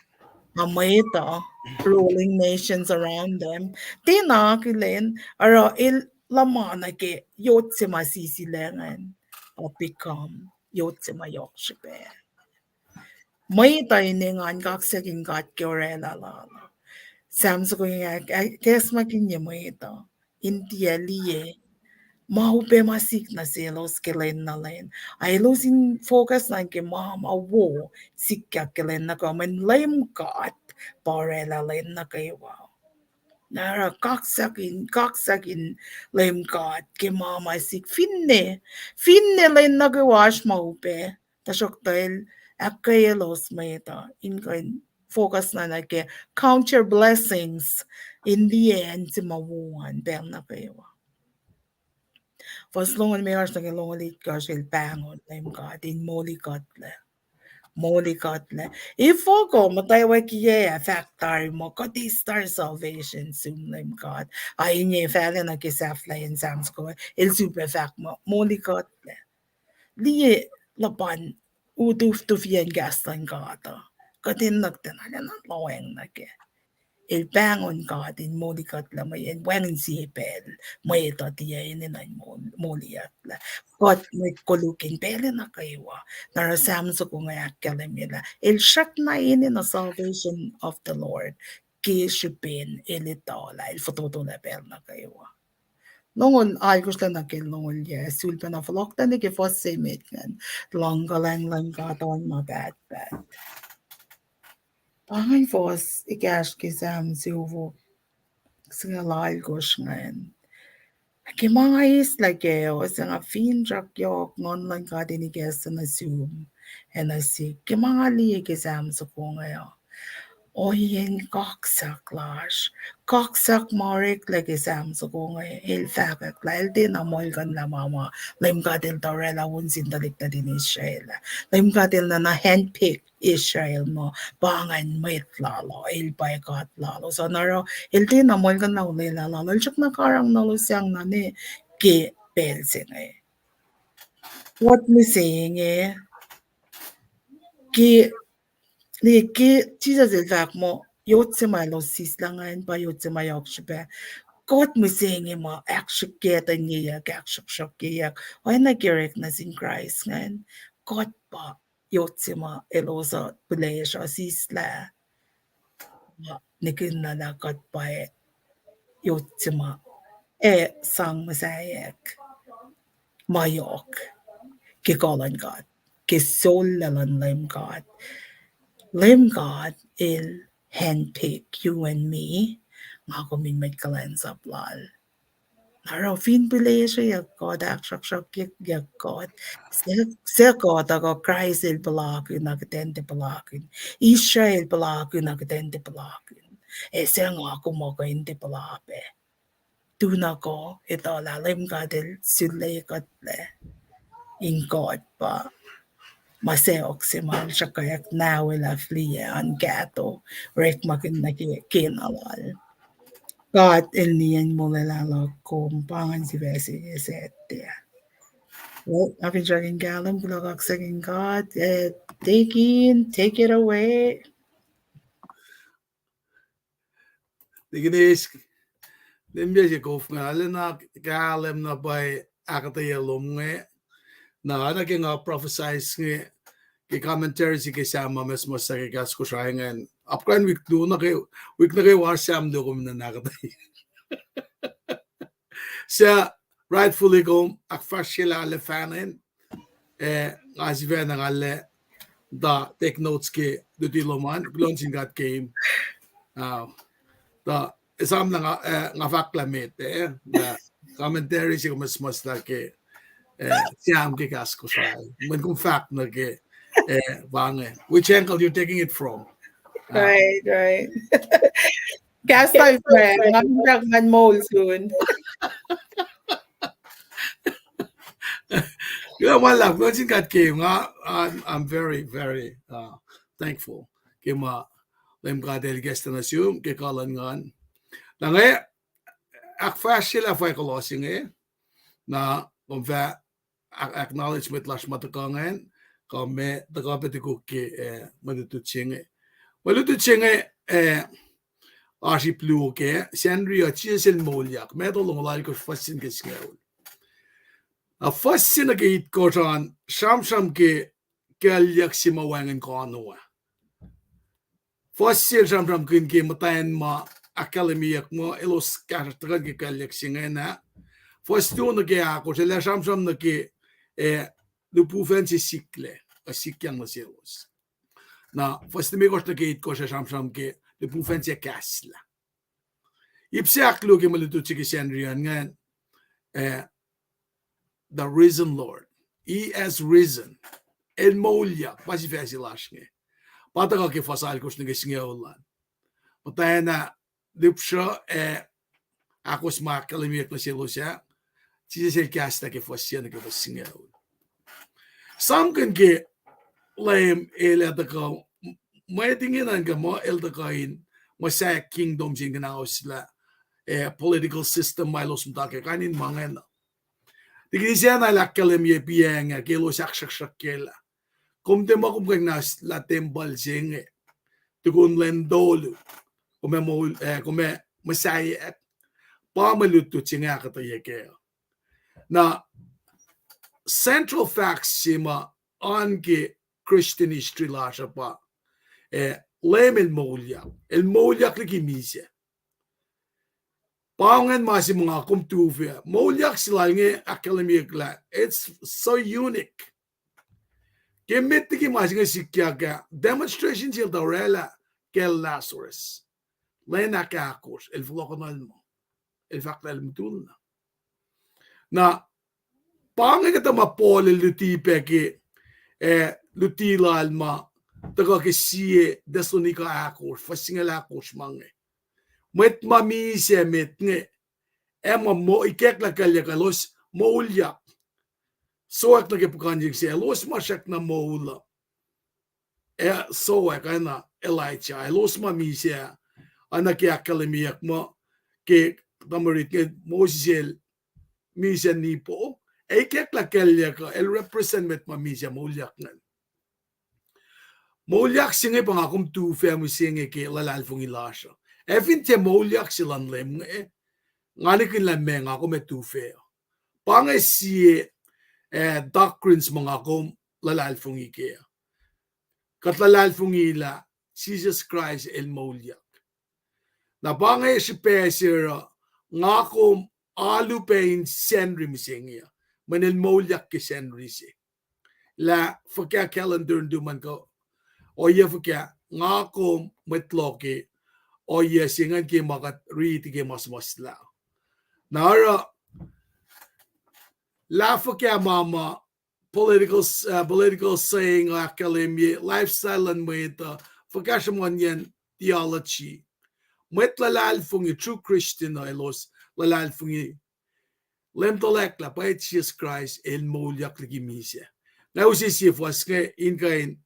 Speaker 2: Amita ruling nations around them. Tina kilin ara il lamana ke yot si masisilengan or become yot si mayokshipe. May tayo ningan kaksaking kat kiorela lala. Samso ko yung kes makinya mo ito. Intia liye. Mahupe masik na silos kilen na len. Ay losing focus na ke mom awo sikya kilen na ko. Man lame kat. Parela len na kayo wow. Nara kaksakin lame kat. Ke mama sik finne. Finne len na kayo wash mahupe. Tasok tayo akayelos mayta in kind focus na nake count your blessings in the end si mawuan bel na kayo. Fas longon may ars nang longolit ka sil pangon lim ka din moli katle. Moli katle. Ifo ko mataywa kiye factor mo kati star salvation sum lim God. Ay nye fele na kisafla in sams ko il super fact mo moli katle. Liye lapan utuf tufien gaslan gata. Katin nagtanaga ng laweng nage. Il bangon katin moli katla may en wangin sipel may tatiya in moli atla. Kot may kulukin pele na kaywa. Narasam sa kung kalamila. Il shak na in the salvation of the Lord. Kishipin ilitola il fototola pel na kaywa. Nongon algus lang nakin nongon yes sulpa na flok tan ke fos semit kan longga lang katon ma bad. Pangay fos ikash ke sam silvo singa algus ngayon. Ke mga isla keo singa fin jak yok ngon lang ka din ikas na zoom and I see ke mga liye ke sam sa ko ngayon. Oyen kaksak lash. Kaksak marik lagi sam sa kung il fakak lail din amoy kan la mama. Laim katil torela unsin dalik na din Israel. Laim katil na handpick Israel mo. Bangan mait lalo. Il bay kat lalo. So naro il din amoy kan na ulila lalo. Il chak nakarang nalo siyang na ni ki pelsin eh. What me saying eh? Ki Leke Jesus il vak mo yotse ma lo sis langan ba yotse ma yok shbe. God mo saying mo akshuk keta niya akshuk shok yak. Why na gerek na sin Christ ngan. God ba yotse ma elosa plesha sis la. Nikin na God ba yotse ma sang masayak. Mayok. Kikolan God. Kisol lalan lim God. Lim God il handpick you and me. Nga kumin may kalens up lal. Naro fin pili siya yak God akshak yak God. Se God ako Christ il palakin nakatente palakin. Israel palakin nakatente palakin. Se nga kumoko hindi palape. Tuna ko ito lalim God il sulay katle. In God pa. Maseok si man siya kayak nawala flia ang gato. Rek makin kinalal. God ilniyan mo lalala kumpangan si Besi Yesetia. Well, akin siya galam bulakak sa God. Take it away.
Speaker 1: Diginis Nimbiya ko nga na kalem na bay akatayalom nga na naging prophesize nga ki commentary si kasama mas sa kikas ko siya nga upkan week do na kayo warsam do ko na nakatay. Siya rightfully ko akfas sila ale fanin as we na ale da take notes ke do diloman launching that game da isam na nga faklamit da commentary si ko mas na ke siyam ke kas ko siya men kung fact na ke which ankle you're taking it from?
Speaker 2: Right. Cast my friend, magdagman mo soon.
Speaker 1: One love. Watching that game, I'm very, very thankful. Kima lem gadel guest na siyum ke kalan ngan. Nange akfas sila fa kolosing na konfa acknowledgement lash matakangan kame dagapet ko ke madututsinge. Malututsinge ashi plu ke Henry chisel molyak medolong lal ko fasin ke skell. A fasin na gate ko jan sham ke kalyak si mawangan kanwa. Fasil sham kun ke matayan ma akademiyak mo elos kartagan ke kalyak singena. Fasto na ke ako sila sham na ke lupufen si sikle a sikyang na selos. Na fasto mi ko na gate ko sa sham ke lupufen si kasla. Ipsiak lo ke malutut si Henry nga the risen Lord. He has risen. El molya pasi fasi lashne. Pata ka ke fasal ko shne gesnge ulan. Pata na lupsha akos ma kalimiyak na siya. Sisa sel kasta ke fasya na ke fasnge ulan. Sam kan ke lame ele da ka may tingin ang ka mo el da kain masaya kingdom jing na usla political system milos mtake kanin mangen. Digisiya na lakkalim ye piyenga kilo sak kela. Kumte mo kumkang nas la tembal singe. Tukun lendolo. Kume masaya pamaluto singa kataye kaya. Na central facts sima anke Christian history lasha pa. Lem el molyak liki misya. Pangan masih mengakum tuve. Molyak silangnya akademik la. It's so unique. Kemit ki masih ngesikya ka demonstration til darela kel Lazarus. Lena kakos el vlogonal mo. El fakta el mutulna. Na pangan kita mapol el luti peki luti lalma taga ke sie desonika akos fasingala akos mange. Met mamise met nge ema mo ikek la kalya kalos mo ulya soak na kepukanjik se los masak na mo ula soak ana Elijah los mamise ana ke akademiyak mo ke tamarit ke Mosel mise nipo ikek la kalya ka el represent met mamise mo ulyak nan mo ulyak singe pangakum tu femu singe ke lalalfung ilasha Evin te molyak silan lem ngalikin lem ako metufe. Pange si doctrines mga ako lalalfung ikea. Kat lalalfung ila Jesus Christ el molyak. Na pange si pesira ngako alupain senri misengya. Man el molyak ke senri si. La fakya calendar nduman ko. O ya fakya ngako metloke. O yes, ingan ke makat riti ke mas la. Nara lafa kya mama political saying academy lifestyle and meta fakashamon yan theology. Met lalal fungi true Christian los lalal fungi lem tolek la pa Jesus Christ el molyak ligi mise. Na usi si fwaske in kain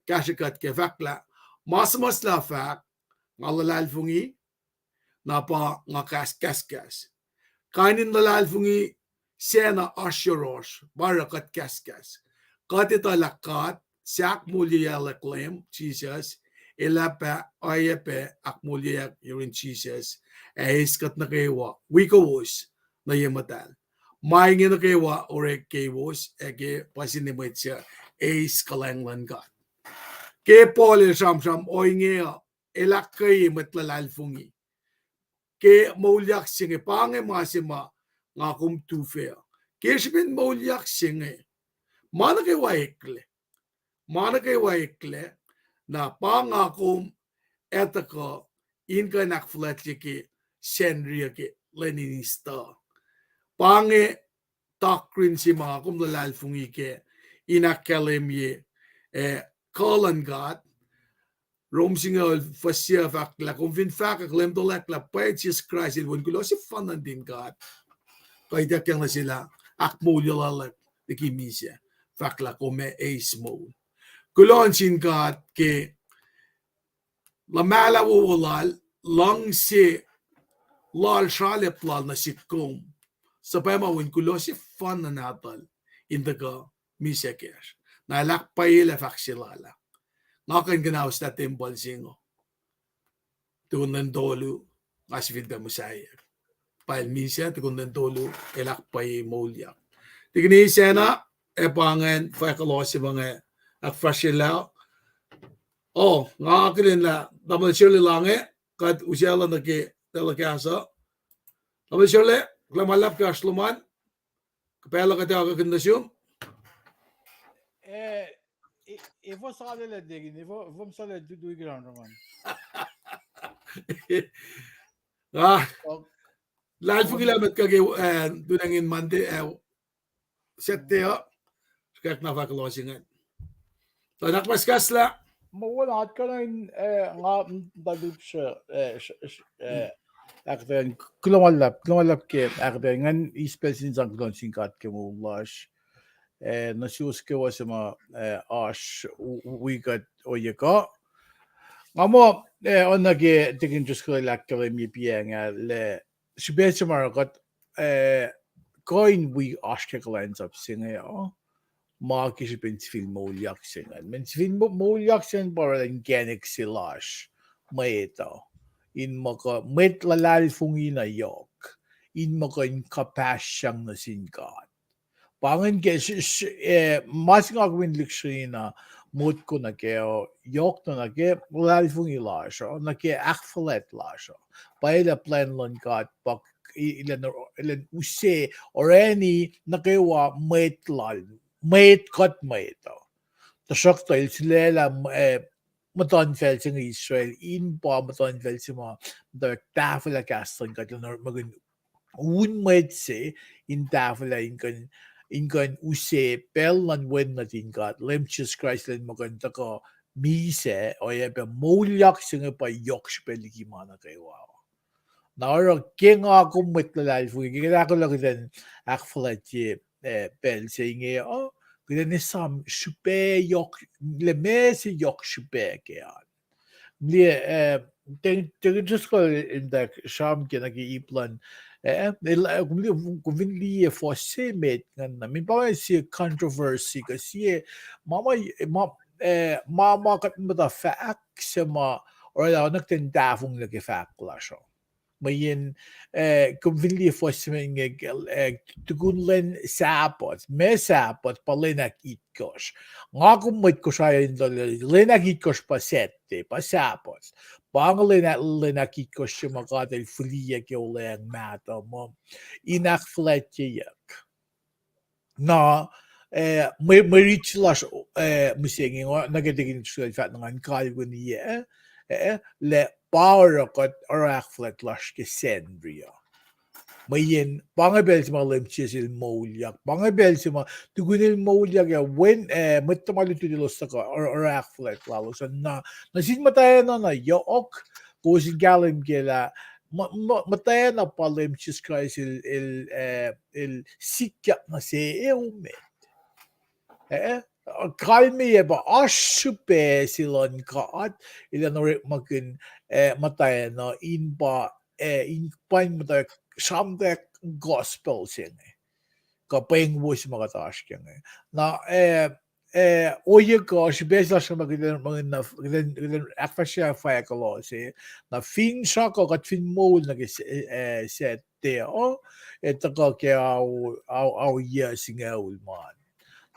Speaker 1: kashikat ke fakla mas la fak nga lalalfungi na pa nga kas. Kainin lalalfungi sena asherosh barakat kas. Katita lakat sak mulya laklem Jesus ilapa ayape akmulyak yurin Jesus iskat na kewa wikos na yamatal maingin na kewa ore kewos ege pasinimit siya kalanglan ka ke pole sham oinge elakay matlalalfungi ke maulyak singe pange masima nga kum tufe ke shibin maulyak singe mana ke waikle na pangakum etaka inka nakflatike senria ke leninista pange takrin si mga kum lalalfungi ke inakalemye kalangat Romsinga fasia fakla kung fin fakak lem dolak la pa Jesus Christ il won kulo si fanan din God kay dakang na sila akmo yolalak de kimisia fakla kome ace mo kulon sin God ke la mala wolal lang si lal shale plal na sitkom sa pema won kulo si fanan natal in the go misia cash na lak pa ila faksilala ngakan ganaw sa temple singo tunan dolu asvid da musaya pail misia tunan dolu elak pay molya tigni sena e pangen fakalosi mga ak frashila ngakilin la damal shirley lange kad usiala na ke telakasa damal shirley klamalap ka shluman kapela ka taga kondasyon
Speaker 3: Vou só ler dele, vamos só ler do ground, mano.
Speaker 1: Lahat po kilamat kage dunangin mande sette skak na fakalosingan. So nakmaskas la.
Speaker 3: Mawala at ka na nga dalip siya akden klumalap ke akden ngan ispelsin sang klon singkat ke mo lash nasius ke was ma ash we got oyeka ngamo onage tigin just ko lakkale mi pianga le sibetse margot coin we ash ke lens up singa Mark is been film moljak singen. Men film moljak singen bara en genik silage. Maeto. In maka met lalal fungina yok. In maka in kapasyang na singat. Pangan ke mas nga gwin liksina mot ko na ke yok na ke lalal fungi lasha. Na ke akfalet lasha. Paila plan lon gat pak ilan use or any nakewa met lal. Mate got mate. The shock to Israel matonfel sing Israel in pa matonfel si mga the tafel castle got magin un mate se in tafel in kan use pel lan wen natin got lemches Christ len magan taka mise o ye pe molyak sing pa yok speliki mana kay wow. Now king ako metlalal fu kaya ko lang din akfalat pel saying Gdeni sam şüphe yok, lemesi yok şüphe yani. Niye just ko indak sham kena ki iplan kumvinli fosse met na min pa si controversy kasi mama kat mata fact sama or la nagtendafong lagi fact la siya. Mayin kumvinli fosse men tugunlen sapot me sapot palenak itkos ngakumit ko siya lenak itkos pa sette pa sapot lenak itkos siya makatel flia ke oleng mata mo inak fletjek na may reach lash musingin nagadigin siya fat ngan kalgo niya le power kat orak flat lash ke sendria mayin pangabel si mga lemches il molyak pangabel si mga tugunil molyak ya when matamaluto dilo sa ka or flat lalo sa na nasin mataya na yok kusin galim gila mataya na pa lemches Christ il sikya na si eumet kalmi ba ashupe silon kaat ilan ore magin mataya na in ba in pain mataya samdek gospel sing kapeng wis mga task yang na oye gosh, bezig siya mga actually siya fire ko si na fin siya ko kat fin mo set teo ito ko kaya au years nga ulman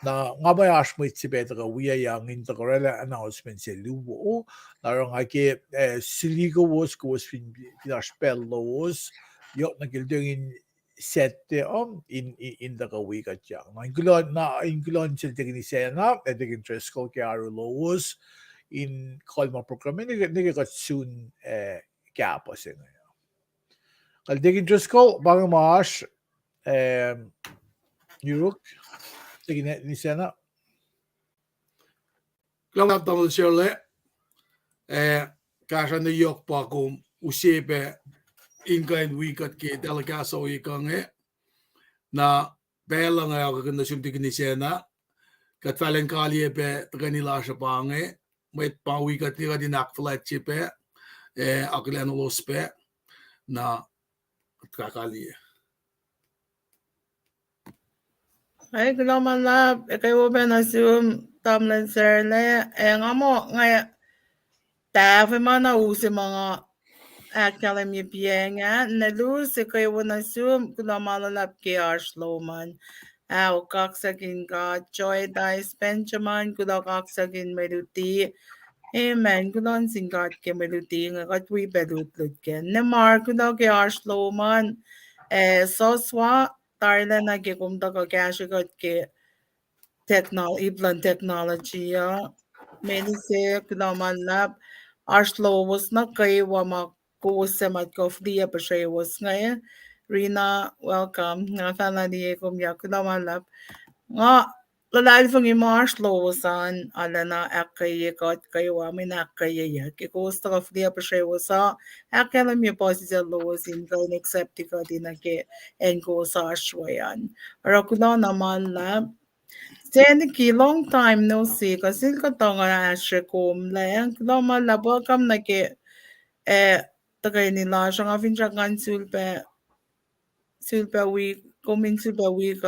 Speaker 3: na nga ba yash mo si betra we yang integrala announcement si luwo narong ake siligo was fin spell los yo nagilding set in the week at yang ingulon sila tingin sena at tingin interest ko kaya los in Colma program nigga got soon gap sin kal tingin interest ko bang maash Europe tingin ni sena
Speaker 1: Klamat tamil Shirley kasha New York pa kung usipe inkain wikat ke delikaso ikange na bela nga ako kung nasyumti kinisena kat falen kalye pe taganila siya pange may pawikat nila dinak flat chipe akilan ulos pe na kakalye.
Speaker 2: Ay, kailangan na, kayo ba na-assume tamlan sir na, nga mo, nga, tayo na usi mga actually nga, nalus, kayo na-assume, kailangan na kaya sloman. Aw, kaksakin ka, joy dice, Benjamin, kailangan kaksakin meluti, amen, kailangan singkat ke meluti, nga katwi belutlot ke, nemar, kailangan kaya sloman, soswa, tarla na ke kumta ka kashikat ke, iblan technology many say kulaman lab Arslo was na kay wama ko semat ko flia pa siya was ngayon Rina welcome nga fana ni ko ya kulaman lab nga lalal fang imo Arslo was an ala na akay ko kay wama na kay ya ke ko sta ka flia pa siya was akala mi positive lows in ko accept ko din na ke en ko sa ashwayan ara kulaman naman lab Stanley ki long time no see kasi katong ashe kum lang lo malabo kam na ke tagay nila siya nga fincha kan sulpe week kumin sulpe week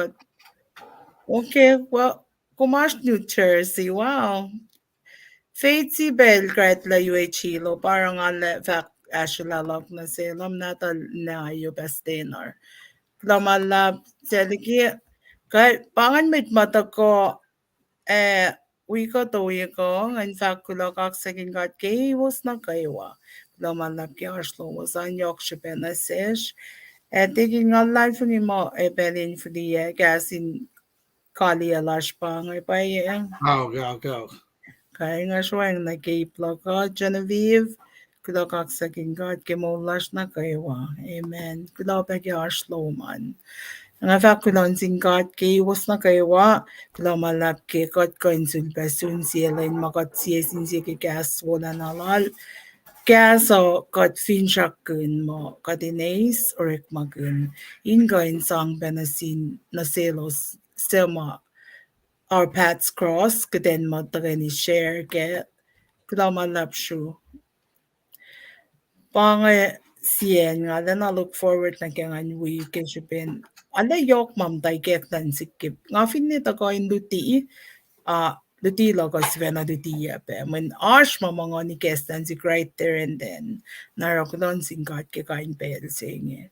Speaker 2: okay well kumash New Jersey wow Faithy Bell kahit layo ay chilo parang fact ashe lalok na silam natal na yo best dinner lamalab seliki kahit pangan mit mata ko wiko to wiko in fact kulakak sakin gat kay was na kaywa lamalab ki arslo was an yok shipena sesh taking a life ni mo belin for the gas in kali alash pang ay pa
Speaker 1: Go.
Speaker 2: kaya nga swang na kay plaka Genevieve kulakak sakin gat kay mo lash na kaywa amen kulabag ki arslo man nga fa kulon singkat ke was na kaywa kulamalap ke kot koin sulpasun siya lain makat siya sinsi ke gas wala nalal kaso kot finshakun mo katinays or ikmagun ingoin sang benasin na selos sema our paths cross keden mo tagani share ke kulamalap shu Pangay sien nga then I look forward na kaya nga week shipin ala yok mam daigek dan sikip nga finit ako in luti luti logo svena luti pe when ash mamang ni kestan si right there and then narakudon singkat ke kain pel sing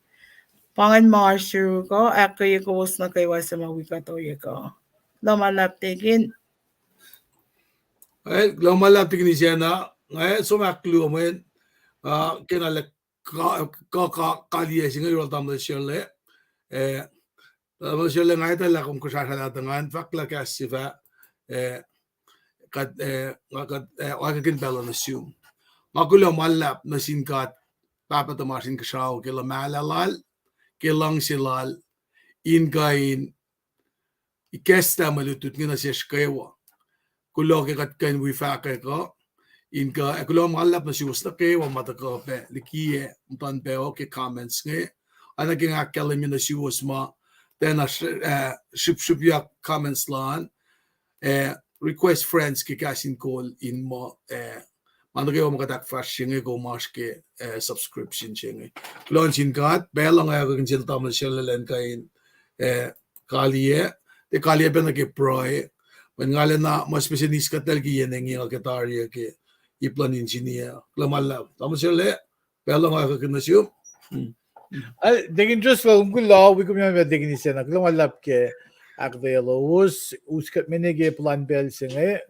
Speaker 2: pangan marshu ko ako ko was na kay wasa mawika to ko lamalap tegin
Speaker 1: Glomala tigni siya na sumaklu mo yun kinala kaliya singa yun tamil Shirley tamil Shirley nga itala kung kusasalatangan fakla kasi fa wakakin belo na siyum magulo malap na singkat papatamasin kasaw kila malalal kilang silal ingain ikesta malutut nga na siya shkewa kulo kat kan wi fakay ko inka kulo malap na siya na ke wa mataka pe likie mpan pe o ke comments nge ana king akalim na siya ma then ship ya comments lan request friends ke kasin call in mo manda ke o makatak fast nge go mas ke subscription nge launch in kat belang ay kan sila tamal sila len kain kaliye de kaliye pe na ke pro When nga na mas specialist ka talaga yan ang kataria ke iplan engineer. Klamala. Tama siya le. Pero nga kakinasyo.
Speaker 3: Degin just well gulo we come med degin sena glamalap ke akvelo uskat menege plan bel singe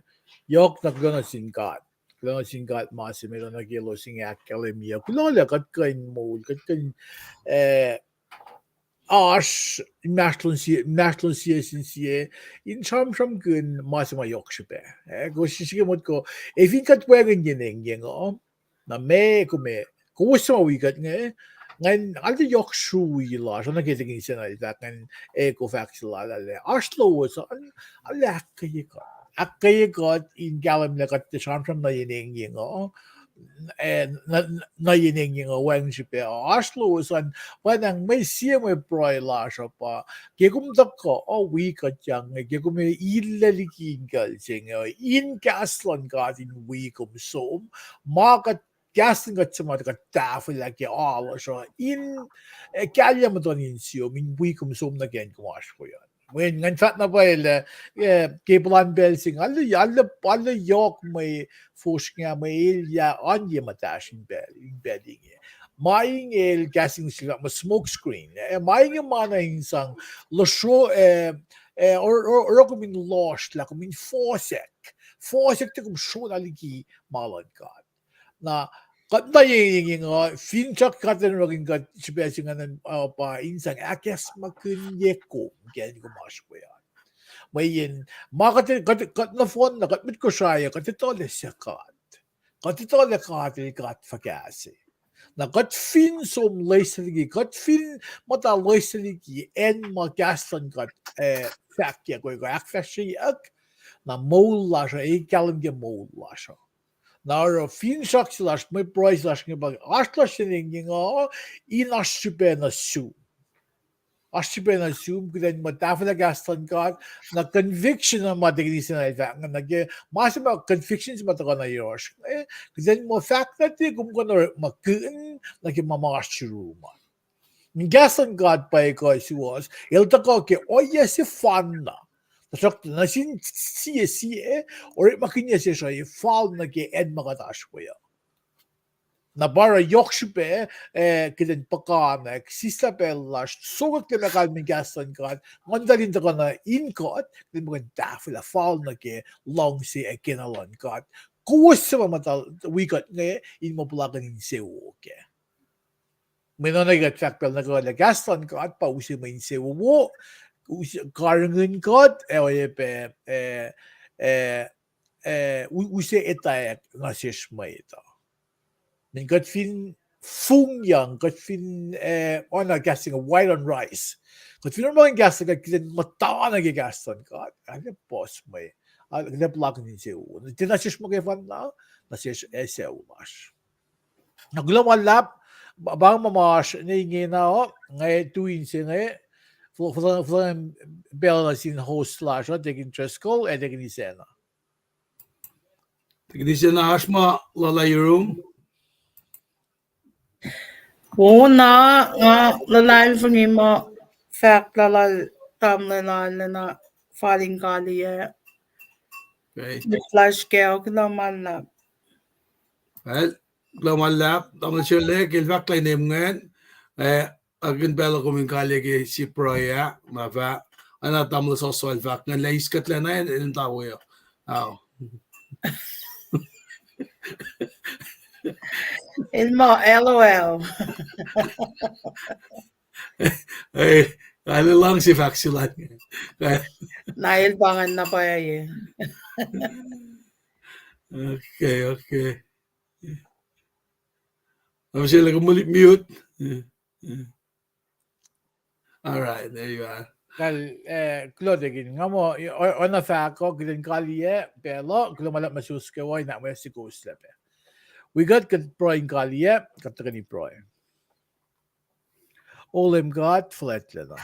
Speaker 3: yok na gonna singat masimero na gelo singe akademia gulo kat kain mol kat kain ash national CSNCA in charm gun masima yok shipe go shishige mod ko if in kat wagen yen na me kume ko so we got nge ngan alde yok shui la so na gete gin sena that ngan eco fax la le ashlo was alle akkaye got in galam le got the charm from na yin na yin wang shipe ashlo was on when ang may siya mo broy la so pa gegum dakko o we got yang gegum illelikin gal sing in gaslon got in we kum so market Gaston got some other daffy like all so in Calyamaton in Sio, mean we come some again wash for you. When fat na bail, cable and belsing, all the york may fushing may ya on ye matash in bedding. Mying el gassing my smoke screen, mying a mana in sang, Lasho or recommend lost like I mean forsec to come show aliki malad god. Na kat na yung finchak katen rogin kat sibesingan pa insang akes makunye ko gen ko masko yan may yin makat na phone na kat mit ko siya kat itole siya kat fakasi na kat fin som leseligi kat fin mata leseligi en magastan kat fakya ko akfashi ak na mol la siya kalim ge mol la siya Now, fin shocks last my price last about Ashlashin in Ashibena Sue. Ashibena Sue, then Matafla Gaston God, the conviction of Madagascar like that, and again, most about convictions, but on a yosh. Then more fact that they come gonna Makun like a Mama Shuruma. Gaston God by God she was, Eltakoke, oh yes, a fun. Na sin CSCA or makinya siya fall na ke ed magatash ko ya. Na bara yokshipe kiden pakana sista pellash sugat ke nakal min gaston kad mandalin ta kana in kot din mga dafila fall na ke long si ekinalon kad kuwasa matal we got nga in mo pulagan in sewo ke. Mino na gat na ko gaston kad pa usi mo in sewo Garden God, we say etayak na sishmaita. Then got fin fung young, got fin on a gassing a white on rice. Got fin on gassing a kid matana gaston God. I have boss may. I have block in Zew. Did I just make fun now? That's just SLash. Now, global lab, bang mamash, ningin now, ngay doing sing for Bella sin host slash taking Tresco and taking Isena.
Speaker 1: Taking Isena Ashma Lala room.
Speaker 2: Una lalai fungi mo fact lalal tam lalal falling kali the flash girl klaman na.
Speaker 1: Well, klaman lap, tamal siya leg, ilfak lay name ngayon. Agin belo ko min kalye si Proya, mava. Ana tamlo sa solvak nga laiskat lang na yan, ilang tao yo.
Speaker 2: Ilmo, LOL.
Speaker 1: Ay, ano lang si Faxilan.
Speaker 2: Nailbangan na pa yan.
Speaker 1: Okay. Ako siya lang mute. All right, there you are.
Speaker 3: Klodegin nga mo ona fa ko giden kaliye pero klumalap masuske way na Mexico slepe. We got pro in kaliye katagani pro. All them got flat leda.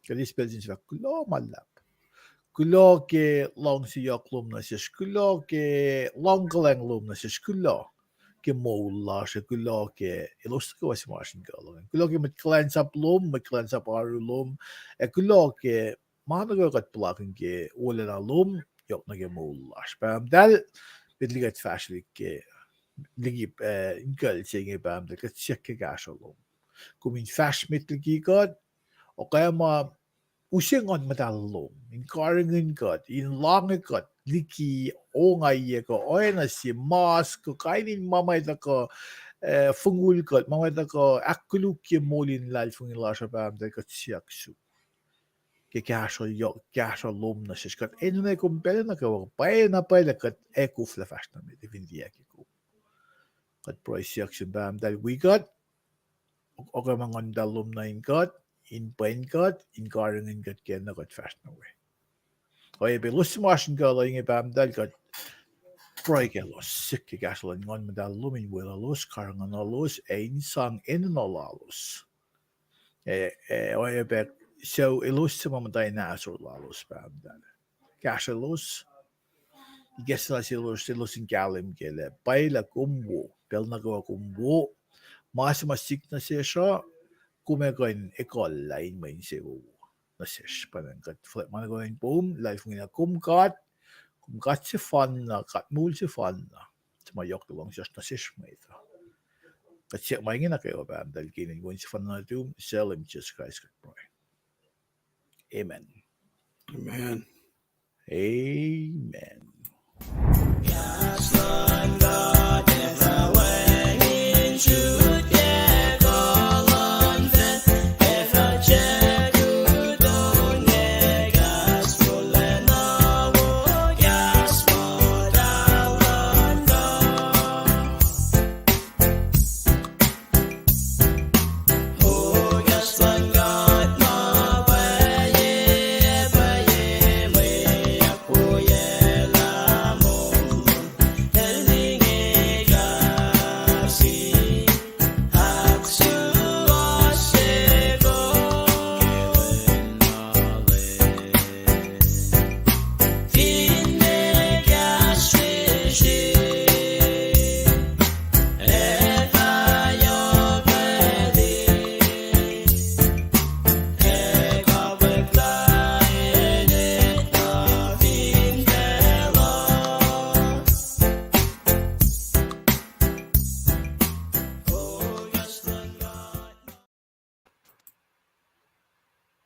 Speaker 3: Kali spells in klumalap. Kulo ke long si yoklum na sis kulo ke long kaleng lum na sis kulo. Ke mola se kulo ke ilusko was margin galo kulo ke mit cleanse up aru lum e kulo ke manago kat plakin ke wala lum yok na gemullash bam dal bitliget fashlik ligib ingel singe bam de kat sikke gasolo kumin fash mitligi god o kaya ma usingon madallo in karingen god in lange god liki o ngai ko oina si mask ko kainin mamay da ko fungul god mamay da ko akuluki molin lal fungil lasha bam de kat siaksu ke gasol lom na siskat enune kom belna ko na kat ekuf la fashna me de vindia ko kat proisiaksu bam dal we got o ka mangon dalum na in god in pain god in karingen god ken na kat fashna we o be lusmaschen gal inge bam dal got Broigelos sikke gasol in ngon medal lumin wela los karangan los ein sang in los o be so illustre moment dinosaur lalos bam dal gasolos Geslas ilus in galim gele baila kumwo belna go kumwo mas signa se sha kumegoin ekolla in main se wo na sesh panan kat flip man go in boom life ngina kum gat se fan na gat mul se fan na tma yok long just na sesh meita kat se mai ngina ke bam dal ginin go in se fan na doom sell him just Christ boy amen
Speaker 1: Amen.
Speaker 3: amen
Speaker 4: Yes, Lord God.